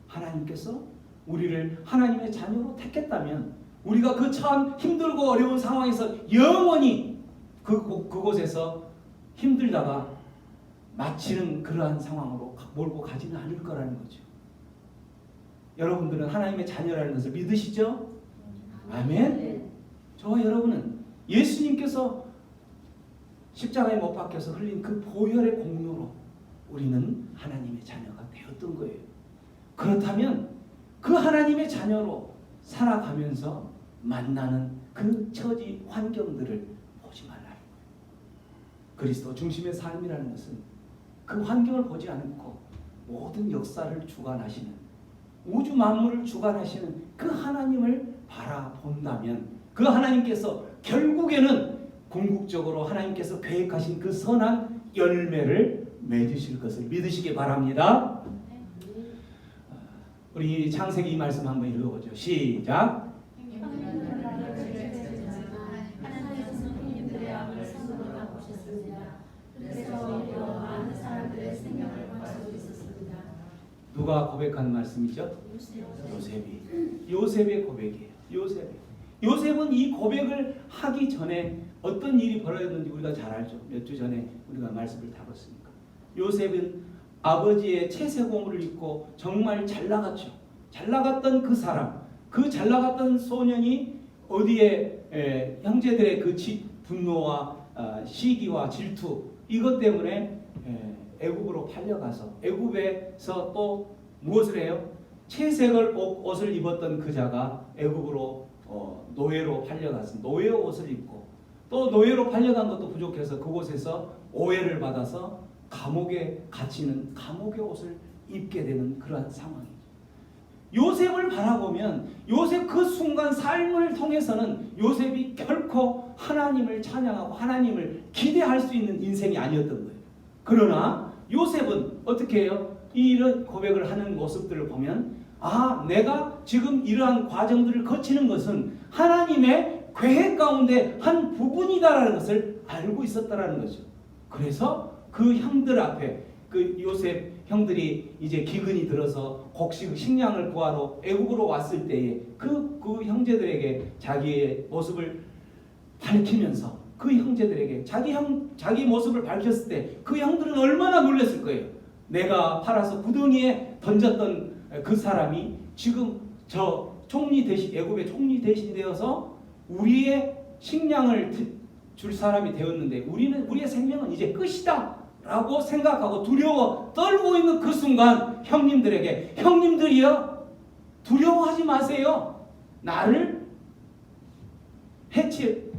하나님께서 우리를 하나님의 자녀로 택했다면 우리가 그 처한 힘들고 어려운 상황에서 영원히 그곳에서 힘들다가 마치는 그러한 상황으로 몰고 가지는 않을 거라는 거죠. 여러분들은 하나님의 자녀라는 것을 믿으시죠? 아멘. 저와 여러분은 예수님께서 십자가에 못 박혀서 흘린 그 보혈의 공로로 우리는 하나님의 자녀가 되었던 거예요. 그렇다면 그 하나님의 자녀로 살아가면서 만나는 그 처지 환경들을 보지 말라는 거예요. 그리스도 중심의 삶이라는 것은 그 환경을 보지 않고 모든 역사를 주관하시는 우주 만물을 주관하시는 그 하나님을 바라본다면 그 하나님께서 결국에는 궁극적으로 하나님께서 계획하신 그 선한 열매를 맺으실 것을 믿으시기 바랍니다. 우리 창세기 이 말씀 한번 읽어보죠. 시작. 누가 고백한 말씀이죠? 요셉의 고백이에요. 요셉은 이 고백을 하기 전에 어떤 일이 벌어졌는지 우리가 잘 알죠. 몇 주 전에 우리가 말씀을 다뤘으니까. 요셉은 아버지의 채색 고물을 입고 정말 잘 나갔죠. 잘 나갔던 그 사람, 그 잘 나갔던 소년이 어디에 형제들의 그 분노와 시기와 질투 이것 때문에 애굽으로 팔려가서 애굽에서 또 무엇을 해요? 채색을 옷을 입었던 그 자가 애굽으로 노예로 팔려가서 노예 옷을 입고 또 노예로 팔려간 것도 부족해서 그곳에서 오해를 받아서 감옥에 갇히는 감옥의 옷을 입게 되는 그러한 상황이죠. 요셉을 바라보면 요셉 그 순간 삶을 통해서는 요셉이 결코 하나님을 찬양하고 하나님을 기대할 수 있는 인생이 아니었던 거예요. 그러나 요셉은 어떻게 해요? 이런 고백을 하는 모습들을 보면 내가 지금 이러한 과정들을 거치는 것은 하나님의 계획 가운데 한 부분이다라는 것을 알고 있었다라는 거죠. 그래서 그 형들 앞에 그 요셉 형들이 이제 기근이 들어서 곡식 식량을 구하러 애굽으로 왔을 때에 그 형제들에게 자기의 모습을 밝히면서 그 형제들에게 자기 모습을 밝혔을 때 그 형들은 얼마나 놀랐을 거예요. 내가 팔아서 구덩이에 던졌던 그 사람이 지금 저 총리 대신 애굽의 총리 대신 되어서 우리의 식량을 줄 사람이 되었는데 우리의 생명은 이제 끝이다 라고 생각하고 두려워 떨고 있는 그 순간 형님들이여 두려워하지 마세요.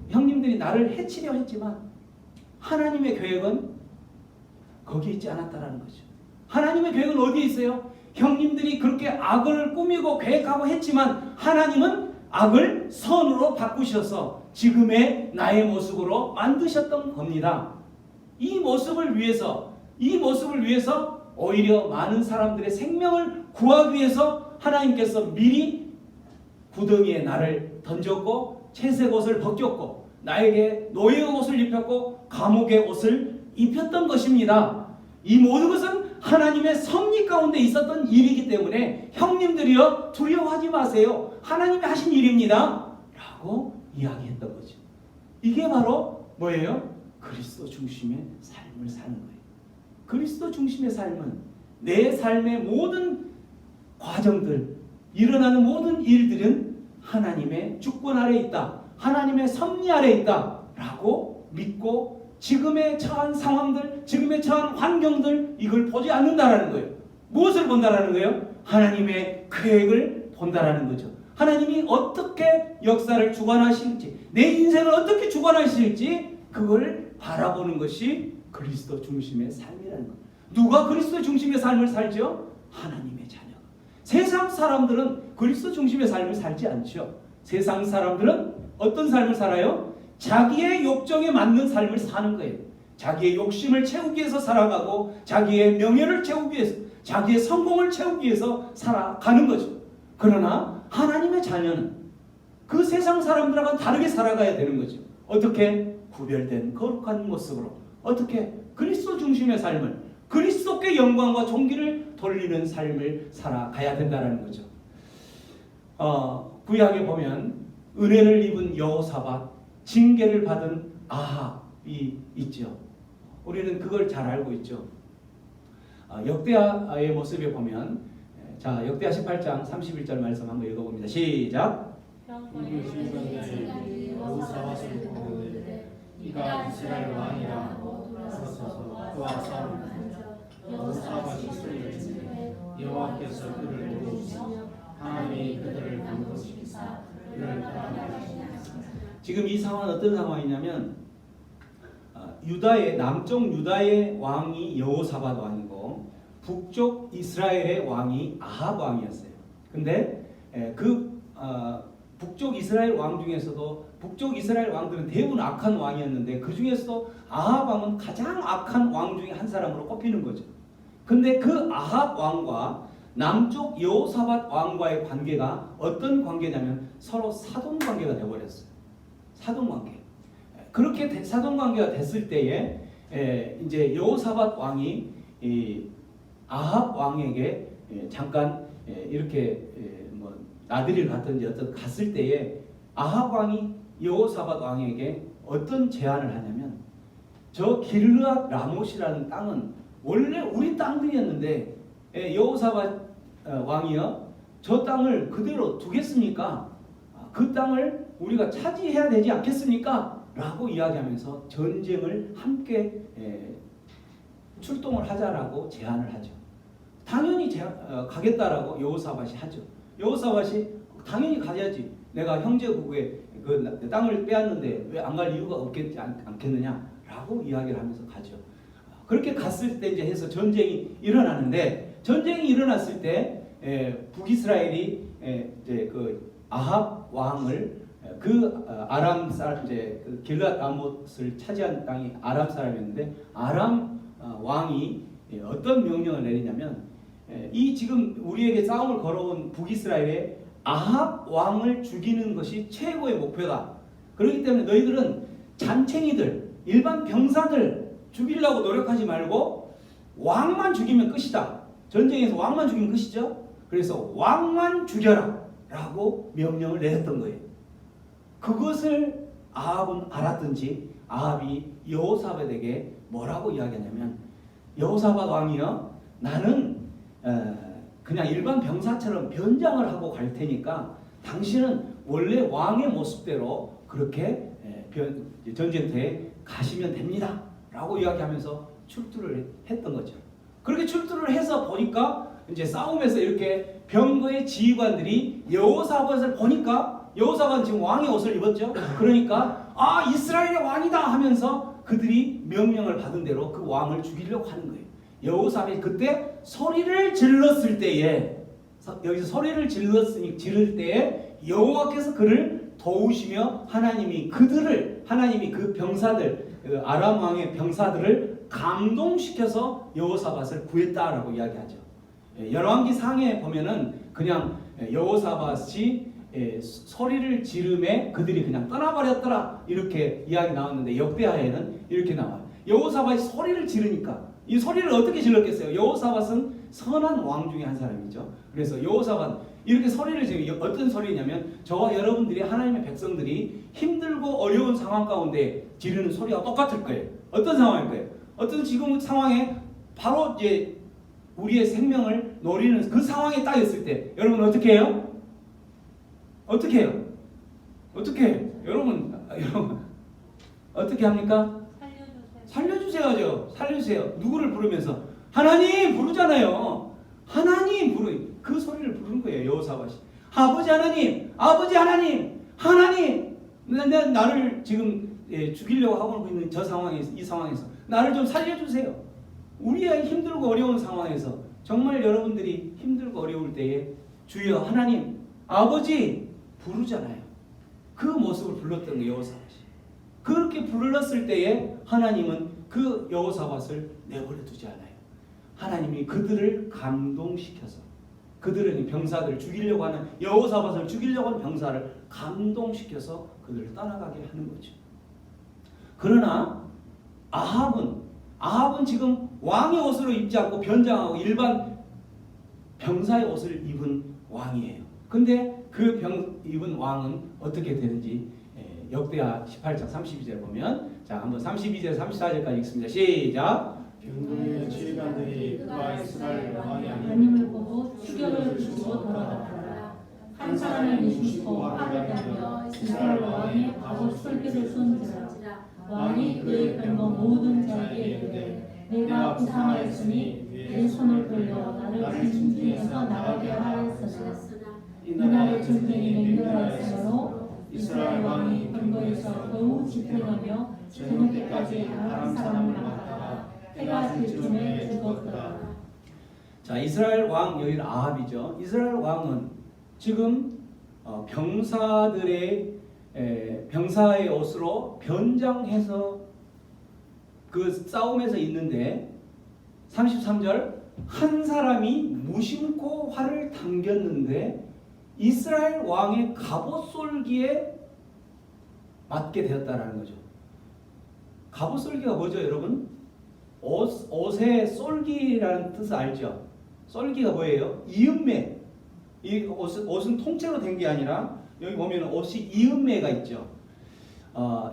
형님들이 나를 해치려 했지만 하나님의 계획은 거기에 있지 않았다라는 거죠. 하나님의 계획은 어디에 있어요? 형님들이 그렇게 악을 꾸미고 계획하고 했지만 하나님은 악을 선으로 바꾸셔서 지금의 나의 모습으로 만드셨던 겁니다. 이 모습을 위해서 오히려 많은 사람들의 생명을 구하기 위해서 하나님께서 미리 구덩이에 나를 던졌고 채색 옷을 벗겼고 나에게 노예의 옷을 입혔고 감옥의 옷을 입혔던 것입니다. 이 모든 것은 하나님의 섭리 가운데 있었던 일이기 때문에 형님들이여 두려워하지 마세요. 하나님이 하신 일입니다. 라고 이야기했던 거죠. 이게 바로 뭐예요? 그리스도 중심의 삶을 사는 거예요. 그리스도 중심의 삶은 내 삶의 모든 과정들, 일어나는 모든 일들은 하나님의 주권 아래 있다. 하나님의 섭리 아래 있다. 라고 믿고 지금의 처한 상황들, 지금의 처한 환경들 이걸 보지 않는다라는 거예요. 무엇을 본다라는 거예요? 하나님의 계획을 본다라는 거죠. 하나님이 어떻게 역사를 주관하실지, 내 인생을 어떻게 주관하실지 그걸 바라보는 것이 그리스도 중심의 삶이라는 거예요. 누가 그리스도 중심의 삶을 살죠? 하나님의 자녀. 세상 사람들은 그리스도 중심의 삶을 살지 않죠. 세상 사람들은 어떤 삶을 살아요? 자기의 욕정에 맞는 삶을 사는 거예요. 자기의 욕심을 채우기 위해서 살아가고 자기의 명예를 채우기 위해서 자기의 성공을 채우기 위해서 살아가는 거죠. 그러나 하나님의 자녀는 그 세상 사람들하고는 다르게 살아가야 되는 거죠. 어떻게? 구별된 거룩한 모습으로 어떻게? 그리스도 중심의 삶을 그리스도께 영광과 존귀를 돌리는 삶을 살아가야 된다는 거죠. 구약에 보면 은혜를 입은 여호사밧, 징계를 받은 아합이 있죠. 우리는 그걸 잘 알고 있죠. 역대하의 모습에 보면 역대하 18장 31절 말씀 한번 읽어봅니다. 시작. 이가 이스라엘 왕이라 돌아서서 그와 싸움을 하며 여호사밧이 소리를 여호와께서 그를 도우시며 하나님이 그들을 강도시키사 그를 떠나가시니라. 지금 이 상황은 어떤 상황이냐면 남쪽 유다의 왕이 여호사밧 왕이고 북쪽 이스라엘의 왕이 아합 왕이었어요. 근데 북쪽 이스라엘 왕 중에서도 북쪽 이스라엘 왕들은 대부분 악한 왕이었는데 그 중에서도 아합 왕은 가장 악한 왕 중에 한 사람으로 꼽히는 거죠. 근데 그 아합 왕과 남쪽 여호사밧 왕과의 관계가 어떤 관계냐면 서로 사돈 관계가 되어버렸어요. 사돈 관계. 그렇게 사돈 관계가 됐을 때에 이제 여호사밧 왕이 아합 왕에게 잠깐 이렇게 나들이를 갔든지 갔을 때에 아합 왕이 여호사밧 왕에게 어떤 제안을 하냐면 저 길르앗 라못이라는 땅은 원래 우리 땅들이었는데 여호사밧 왕이요 저 땅을 그대로 두겠습니까? 그 땅을 우리가 차지해야 되지 않겠습니까? 라고 이야기하면서 전쟁을 함께 출동을 하자라고 제안을 하죠. 당연히 가겠다라고 여호사밧이 하죠. 여호사밧이 당연히 가야지. 내가 형제국에 그 땅을 빼앗는데 왜 안 갈 이유가 없겠지 않겠느냐라고 이야기를 하면서 가죠. 그렇게 갔을 때 이제 해서 전쟁이 일어나는데, 전쟁이 일어났을 때 북이스라엘이 이제 그 아합 왕을 아람 사람 이제 그 길앗 라못을 차지한 땅이 아람 사람이었는데, 아람 왕이 어떤 명령을 내리냐면, 이 지금 우리에게 싸움을 걸어온 북이스라엘의 아합 왕을 죽이는 것이 최고의 목표다. 그렇기 때문에 너희들은 잔챙이들, 일반 병사들 죽이려고 노력하지 말고 왕만 죽이면 끝이다. 전쟁에서 왕만 죽이면 끝이죠. 그래서 왕만 죽여라 라고 명령을 내렸던 거예요. 그것을 아합은 알았든지 아합이 여호사밧에게 뭐라고 이야기하냐면, 여호사밧 왕이여, 나는 그냥 일반 병사처럼 변장을 하고 갈 테니까 당신은 원래 왕의 모습대로 그렇게 전쟁터에 가시면 됩니다 라고 이야기하면서 출두를 했던 거죠. 그렇게 출두를 해서 보니까 이제 싸움에서 이렇게 병거의 지휘관들이 여호사밧을 보니까, 여호사밧은 지금 왕의 옷을 입었죠. 그러니까 이스라엘의 왕이다 하면서 그들이 명령을 받은 대로 그 왕을 죽이려고 하는 거예요. 여호사밧이 그때 소리를 질렀을 때에, 여기서 소리를 지를 때에 여호와께서 그를 도우시며 하나님이 그 병사들, 그 아람 왕의 병사들을 감동시켜서 여호사밧을 구했다라고 이야기하죠. 열왕기 상에 보면은 그냥 여호사밧이 소리를 지르매 그들이 그냥 떠나버렸더라 이렇게 이야기 나왔는데, 역대하에는 이렇게 나와요. 여호사밧이 소리를 지르니까, 이 소리를 어떻게 질렀겠어요? 여호사밧은 선한 왕 중에 한 사람이죠. 그래서 여호사밧 이렇게 소리를 지르면 어떤 소리냐면, 저와 여러분들이 하나님의 백성들이 힘들고 어려운 상황 가운데 지르는 소리와 똑같을 거예요. 어떤 상황일 거예요? 어떤 지금 상황에 바로 이제 우리의 생명을 노리는 그 상황에 딱 있을 때 여러분 어떻게 해요? 어떻게 해요? 어떻게 해요? 여러분 어떻게 합니까? 살려주세요죠. 살려주세요. 누구를 부르면서? 하나님 부르잖아요. 하나님 그 소리를 부르는 거예요. 여호사밧이. 아버지 하나님, 아버지 하나님, 하나님, 나를 지금 죽이려고 하고 있는 이 상황에서 나를 좀 살려주세요. 우리의 힘들고 어려운 상황에서, 정말 여러분들이 힘들고 어려울 때에 주여 하나님, 아버지 부르잖아요. 그 모습을 불렀던 거예요. 여호사밧이. 그렇게 불렀을 때에 하나님은 그 여호사밧을 내버려 두지 않아요. 하나님이 그들을 감동시켜서, 그들은 병사들을 죽이려고 하는, 여호사밧을 죽이려고 하는 병사를 감동시켜서 그들을 떠나가게 하는 거죠. 그러나 아합은 지금 왕의 옷으로 입지 않고 변장하고 일반 병사의 옷을 입은 왕이에요. 근데 그 입은 왕은 어떻게 되는지 역대하 18장 32절 보면, 자 한번 32절 34절까지 읽습니다. 시작. 병거의 지휘관들이 그가 이스라엘 왕이 하나님을 보고 추격을 주시고 돌아갔더라. 한 사람을 내주시고 화를 내며 이스라엘 왕의 갑옷 솔깃을 쏜지라. 왕이 그의 병거 모든 자에게 이르되, 내가 부상하였으니 내 손을 돌려 나를 진중에서 나가게 하였으나 이날의 전쟁이 맹렬하였으므로 이스라엘 왕이 병거에서 더욱 집행하며 저녁때까지 아람 사람을 막다가 해가 질 쯤에 죽었더라. 자, 이스라엘 왕, 여기는 아합이죠. 이스라엘 왕은 지금 병사의 옷으로 변장해서 그 싸움에서 있는데, 33절, 한 사람이 무심코 활을 당겼는데 이스라엘 왕의 갑옷 솔기에 맞게 되었다라는 거죠. 갑옷 솔기가 뭐죠, 여러분? 옷의 솔기라는 뜻을 알죠? 솔기가 뭐예요? 이음매. 이 옷은 통째로 된 게 아니라 여기 보면 옷이 이음매가 있죠.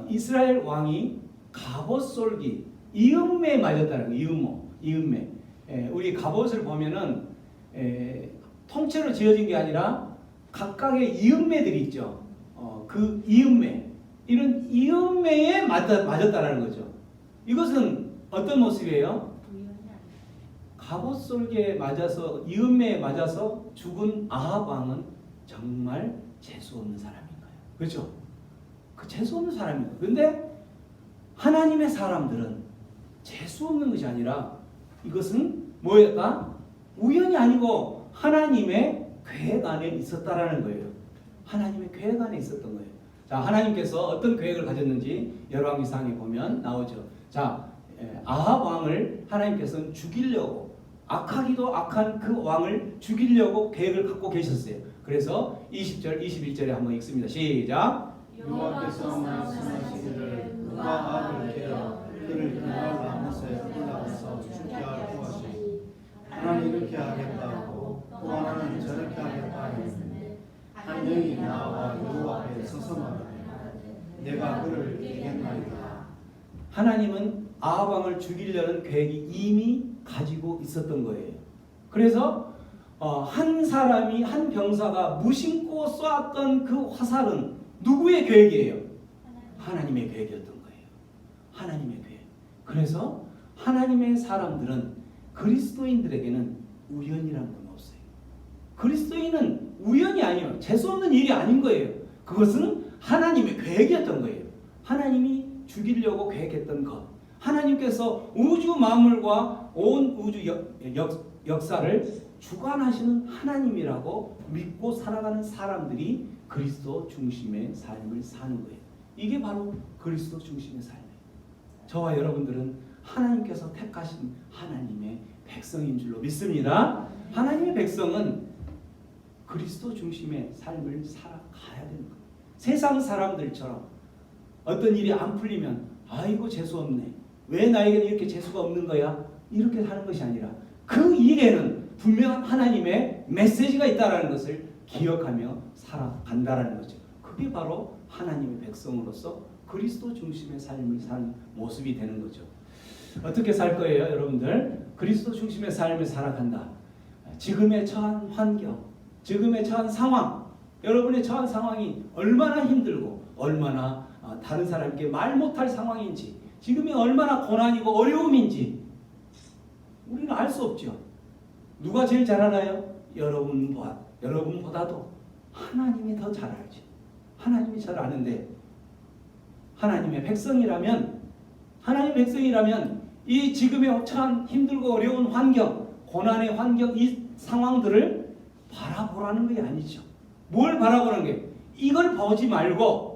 이스라엘 왕이 갑옷 솔기, 이음매에 맞았다는 거예요. 이음매. 우리 갑옷을 보면은 통째로 지어진 게 아니라 각각의 이음매들이 있죠. 그 이음매, 이런 이음매에 맞았다라는 거죠. 이것은 어떤 모습이에요? 갑옷 솔개에 맞아서, 이음매에 맞아서 죽은 아합 왕은 정말 재수 없는 사람인 거예요. 그렇죠? 그 재수 없는 사람인 거예요. 근데 하나님의 사람들은 재수 없는 것이 아니라 이것은 뭐였다? 우연이 아니고 하나님의 계획 안에 있었다라는 거예요. 하나님의 계획 안에 있었던 거예요. 자, 하나님께서 어떤 계획을 가졌는지 열왕기상에 보면 나오죠. 자, 아합 왕을 하나님께서는 죽이려고, 악하기도 악한 그 왕을 죽이려고 계획을 갖고 계셨어요. 그래서 20절, 21절에 한번 읽습니다. 시작. 여호와께서 말씀하시기를 누가 아합을 깨어 그를 그날 나못에 올라가서 죽게 하려고 하시니 하나는 이렇게 하겠다고 또 하나는 저렇게 하겠다 했는데 한 영이 나와 여호와 앞에 서서 말하되 내가 그를 깨겠나이다. 하나님은 아합 왕을 죽이려는 계획이 이미 가지고 있었던 거예요. 그래서 한 사람이, 한 병사가 무심코 쏘았던 그 화살은 누구의 계획이에요? 하나님의 계획이었던 거예요. 하나님의 계획. 그래서 하나님의 사람들은, 그리스도인들에게는 우연이란 건 없어요. 그리스도인은 우연이 아니에요. 재수없는 일이 아닌 거예요. 그것은 하나님의 계획이었던 거예요. 하나님이 죽이려고 계획했던 것. 하나님께서 우주 만물과 온 우주 역사를 주관하시는 하나님이라고 믿고 살아가는 사람들이 그리스도 중심의 삶을 사는 거예요. 이게 바로 그리스도 중심의 삶이에요. 저와 여러분들은 하나님께서 택하신 하나님의 백성인 줄로 믿습니다. 하나님의 백성은 그리스도 중심의 삶을 살아가야 되는 거예요. 세상 사람들처럼 어떤 일이 안 풀리면 아이고 재수없네, 왜 나에게는 이렇게 재수가 없는 거야, 이렇게 하는 것이 아니라 그 일에는 분명한 하나님의 메시지가 있다는 것을 기억하며 살아간다는 거죠. 그게 바로 하나님의 백성으로서 그리스도 중심의 삶을 사는 모습이 되는 거죠. 어떻게 살 거예요, 여러분들? 그리스도 중심의 삶을 살아간다. 지금의 처한 환경, 지금의 처한 상황, 여러분의 처한 상황이 얼마나 힘들고 얼마나 다른 사람께 말 못할 상황인지, 지금이 얼마나 고난이고 어려움인지 우리는 알 수 없죠. 누가 제일 잘 알아요? 여러분보다도 하나님이 더 잘 알지. 하나님이 잘 아는데, 하나님의 백성이라면 이 지금의 처한 힘들고 어려운 환경, 고난의 환경, 이 상황들을 바라보라는 게 아니죠. 뭘 바라보는 게? 이걸 보지 말고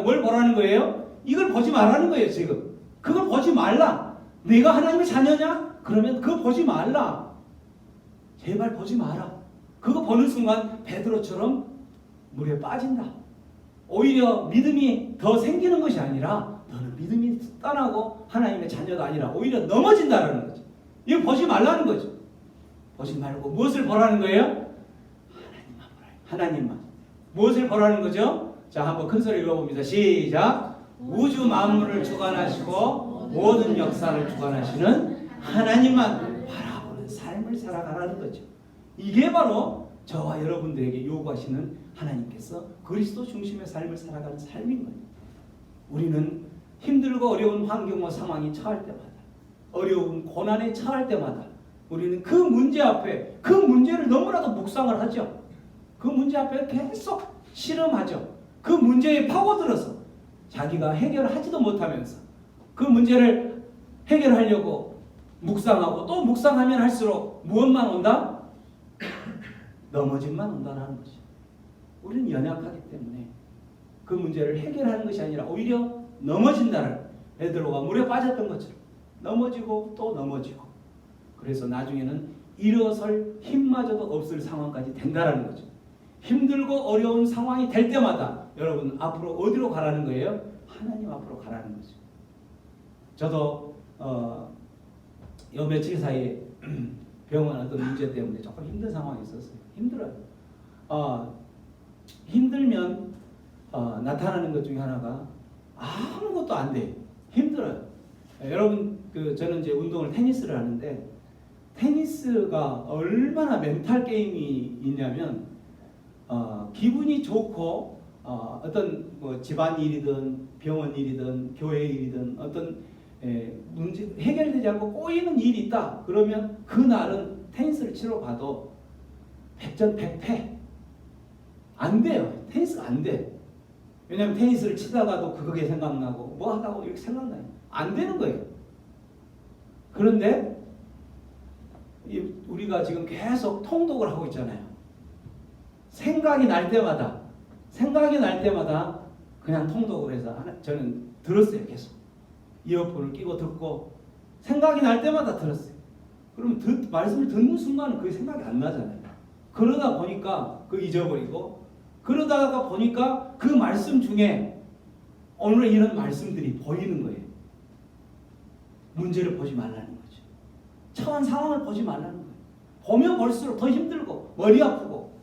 뭘 보라는 거예요? 이걸 보지 말라는 거예요. 지금 그걸 보지 말라. 내가 하나님의 자녀냐? 그러면 그거 보지 말라. 제발 보지 마라. 그거 보는 순간 베드로처럼 물에 빠진다. 오히려 믿음이 더 생기는 것이 아니라 너는 믿음이 떠나고 하나님의 자녀가 아니라 오히려 넘어진다라는 거죠. 이거 보지 말라는 거죠. 보지 말고 무엇을 보라는 거예요? 하나님만 보라. 하나님만. 무엇을 보라는 거죠? 자, 한번 큰 소리 읽어봅니다. 시작. 우주 만물을 주관하시고 모든 역사를 주관하시는 하나님만 바라보는 삶을 살아가라는 거죠. 이게 바로 저와 여러분들에게 요구하시는 하나님께서 그리스도 중심의 삶을 살아가는 삶인 거예요. 우리는 힘들고 어려운 환경과 상황이 처할 때마다, 어려운 고난에 처할 때마다 우리는 그 문제 앞에, 그 문제를 너무나도 묵상을 하죠. 그 문제 앞에 계속 실험하죠. 그 문제에 파고들어서 자기가 해결하지도 못하면서 그 문제를 해결하려고 묵상하고 또 묵상하면 할수록 무엇만 온다? 넘어짐만 온다는 거죠. 우리는 연약하기 때문에 그 문제를 해결하는 것이 아니라 오히려 넘어진다는, 베드로가 물에 빠졌던 것처럼 넘어지고 또 넘어지고, 그래서 나중에는 일어설 힘마저도 없을 상황까지 된다는 거죠. 힘들고 어려운 상황이 될 때마다 여러분 앞으로 어디로 가라는 거예요? 하나님 앞으로 가라는 거죠. 저도 요 며칠 사이에 병원 어떤 문제 때문에 조금 힘든 상황이 있었어요. 힘들어요. 힘들면 나타나는 것 중에 하나가 아무것도 안 돼요. 힘들어요. 여러분, 저는 이제 운동을 테니스를 하는데 테니스가 얼마나 멘탈 게임이 있냐면 기분이 좋고 어떤 뭐 집안 일이든 병원 일이든 교회 일이든 어떤 문제 해결되지 않고 꼬이는 일이 있다. 그러면 그날은 테니스를 치러 가도 백전백패 안 돼요. 테니스가 안 돼. 왜냐하면 테니스를 치다가도 그게 생각나고 뭐 하다고 이렇게 생각나요. 안 되는 거예요. 그런데 우리가 지금 계속 통독을 하고 있잖아요. 생각이 날 때마다 그냥 통독을 해서 저는 들었어요. 계속 이어폰을 끼고 듣고 생각이 날 때마다 들었어요. 그러면 말씀을 듣는 순간은 그게 생각이 안 나잖아요. 그러다 보니까 그 잊어버리고 그러다가 보니까 그 말씀 중에 오늘 이런 말씀들이 보이는 거예요. 문제를 보지 말라는 거죠. 처한 상황을 보지 말라는 거예요. 보면 볼수록 더 힘들고 머리 아프고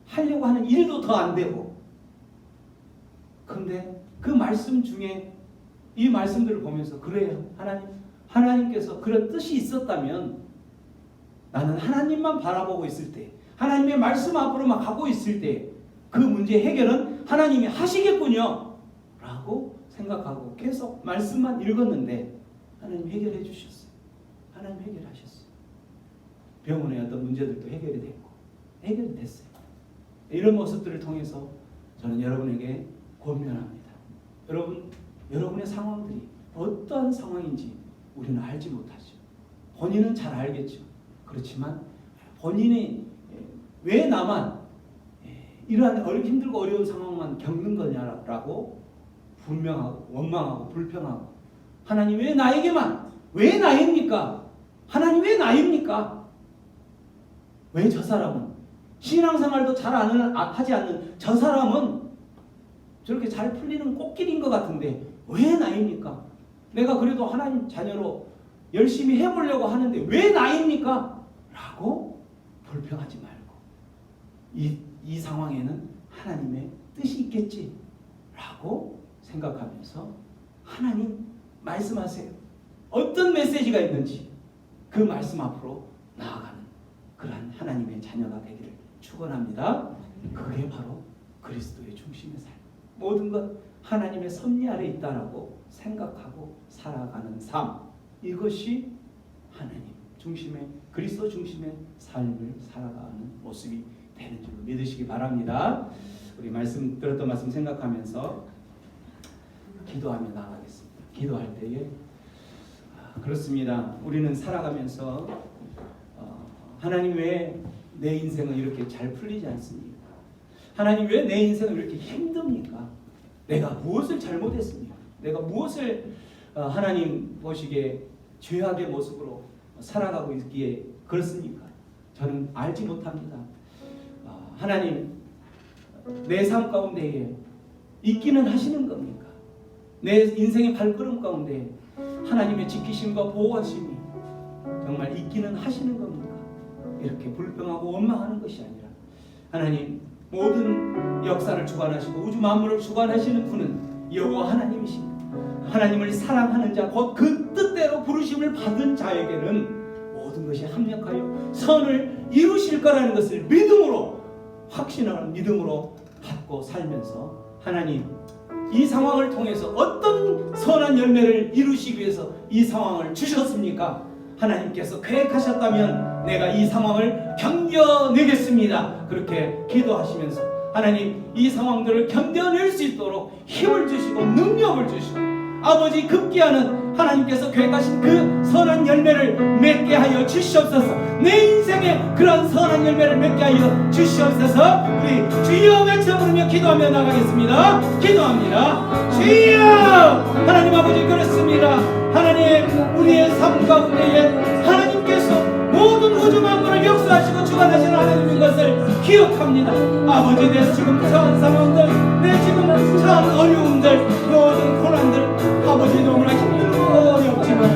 하려고 하는 일도 더 안 되고. 그런데 그 말씀 중에 이 말씀들을 보면서 그래요. 하나님께서 그런 뜻이 있었다면 나는 하나님만 바라보고 있을 때 하나님의 말씀 앞으로만 가고 있을 때 그 문제 해결은 하나님이 하시겠군요 라고 생각하고 계속 말씀만 읽었는데 하나님 해결해 주셨어요. 하나님 해결하셨어요. 병원의 어떤 문제들도 해결이 됐고 해결이 됐어요. 이런 모습들을 통해서 저는 여러분에게 권면합니다. 여러분의 상황들이 어떠한 상황인지 우리는 알지 못하죠. 본인은 잘 알겠죠. 그렇지만 본인이 왜 나만 이러한 힘들고 어려운 상황만 겪는 거냐라고 분명하고 원망하고 불평하고 하나님 왜 나에게만 왜 나입니까? 하나님 왜 나입니까? 왜 저 사람은 신앙생활도 잘 하지 않는 저 사람은 저렇게 잘 풀리는 꽃길인 것 같은데 왜 나입니까? 내가 그래도 하나님 자녀로 열심히 해보려고 하는데 왜 나입니까? 라고 불평하지 말고 이 상황에는 하나님의 뜻이 있겠지 라고 생각하면서 하나님 말씀하세요. 어떤 메시지가 있는지 그 말씀 앞으로 나아가는 그러한 하나님의 자녀가 되기를 축원합니다. 그게 바로 그리스도의 중심의 삶. 모든 것 하나님의 섭리 아래 있다라고 생각하고 살아가는 삶. 이것이 하나님 중심의 그리스도 중심의 삶을 살아가는 모습이 되는 줄 믿으시기 바랍니다. 우리 들었던 말씀 생각하면서 기도하며 나아가겠습니다. 기도할 때에 그렇습니다. 우리는 살아가면서 하나님 왜 내 인생은 이렇게 잘 풀리지 않습니까? 하나님 왜 내 인생은 이렇게 힘듭니까? 내가 무엇을 잘못했습니까? 내가 무엇을 하나님 보시기에 죄악의 모습으로 살아가고 있기에 그렇습니까? 저는 알지 못합니다. 하나님 내 삶 가운데에 있기는 하시는 겁니까? 내 인생의 발걸음 가운데 하나님의 지키심과 보호하심이 정말 있기는 하시는 겁니까? 이렇게 불평하고 원망하는 것이 아니라 하나님 모든 역사를 주관하시고 우주 만물을 주관하시는 분은 여호와 하나님이십니다. 하나님을 사랑하는 자 곧 그 뜻대로 부르심을 받은 자에게는 모든 것이 합력하여 선을 이루실 거라는 것을 믿음으로 확신하는 믿음으로 받고 살면서 하나님 이 상황을 통해서 어떤 선한 열매를 이루시기 위해서 이 상황을 주셨습니까? 하나님께서 계획하셨다면 내가 이 상황을 견뎌내겠습니다. 그렇게 기도하시면서 하나님 이 상황들을 견뎌낼 수 있도록 힘을 주시고 능력을 주시고 아버지 급기야는 하나님께서 계획하신 그 선한 열매를 맺게 하여 주시옵소서. 내 인생에 그런 선한 열매를 맺게 하여 주시옵소서. 우리 주여 외쳐 부르며 기도하며 나가겠습니다. 기도합니다. 주여 하나님 아버지 그렇습니다. 하나님 우리의 삶 가운데에 하나님께서 모든 우주 만물을 역사하시고 주관하시는 하나님인 것을 기억합니다. 아버지 내 지금 처한 상황들 내 지금 처한 어려움들 모든 고난들 아버지 너무나 힘들고 어렵지만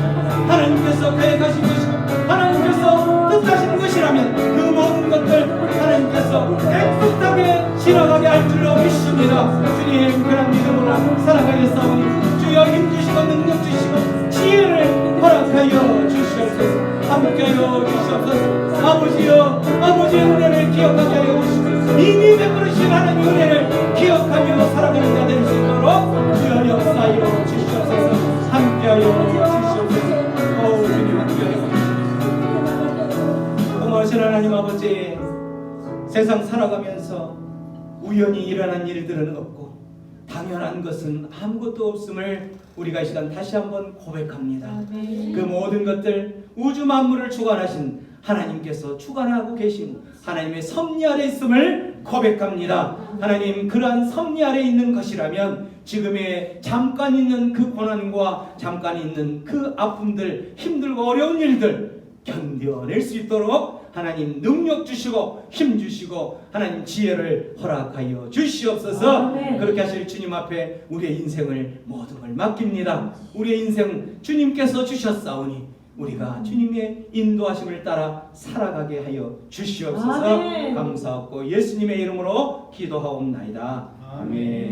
하나님께서 계획하신 것이고 하나님께서 뜻하시는 것이라면 그 모든 것들 하나님께서 깨끗하게 지나가게 할 줄로 믿습니다. 주님 그런 믿음으로 살아가겠사오니 주여 힘주시고 능력 주시고 지혜를 허락하여 주시옵소서. 함께 하여 주시옵소서. 아버지여, 아버지의 은혜를 기억하게 하여 주시고 이미 베풀으신 하나님의 은혜를 기억하며 살아가는 자 될 수 있도록 주여 역사하여 주시옵소서. 함께하여 주시옵소서. 주님 함께하여 주시옵소서. 고마우신 하나님 아버지, 세상 살아가면서 우연히 일어난 일들은 없고 당연한 것은 아무것도 없음을 우리가 이 시간 다시 한번 고백합니다. 그 모든 것들 우주 만물을 주관하신 하나님께서 주관하고 계신 하나님의 섭리 아래 있음을 고백합니다. 하나님, 그러한 섭리 아래 있는 것이라면 지금의 잠깐 있는 그 고난과 잠깐 있는 그 아픔들, 힘들고 어려운 일들 견뎌낼 수 있도록 하나님 능력 주시고 힘 주시고 하나님 지혜를 허락하여 주시옵소서. 그렇게 하실 주님 앞에 우리의 인생을 모든 걸 맡깁니다. 우리의 인생 주님께서 주셨사오니 우리가 주님의 인도하심을 따라 살아가게 하여 주시옵소서. 감사하고 예수님의 이름으로 기도하옵나이다. 아멘.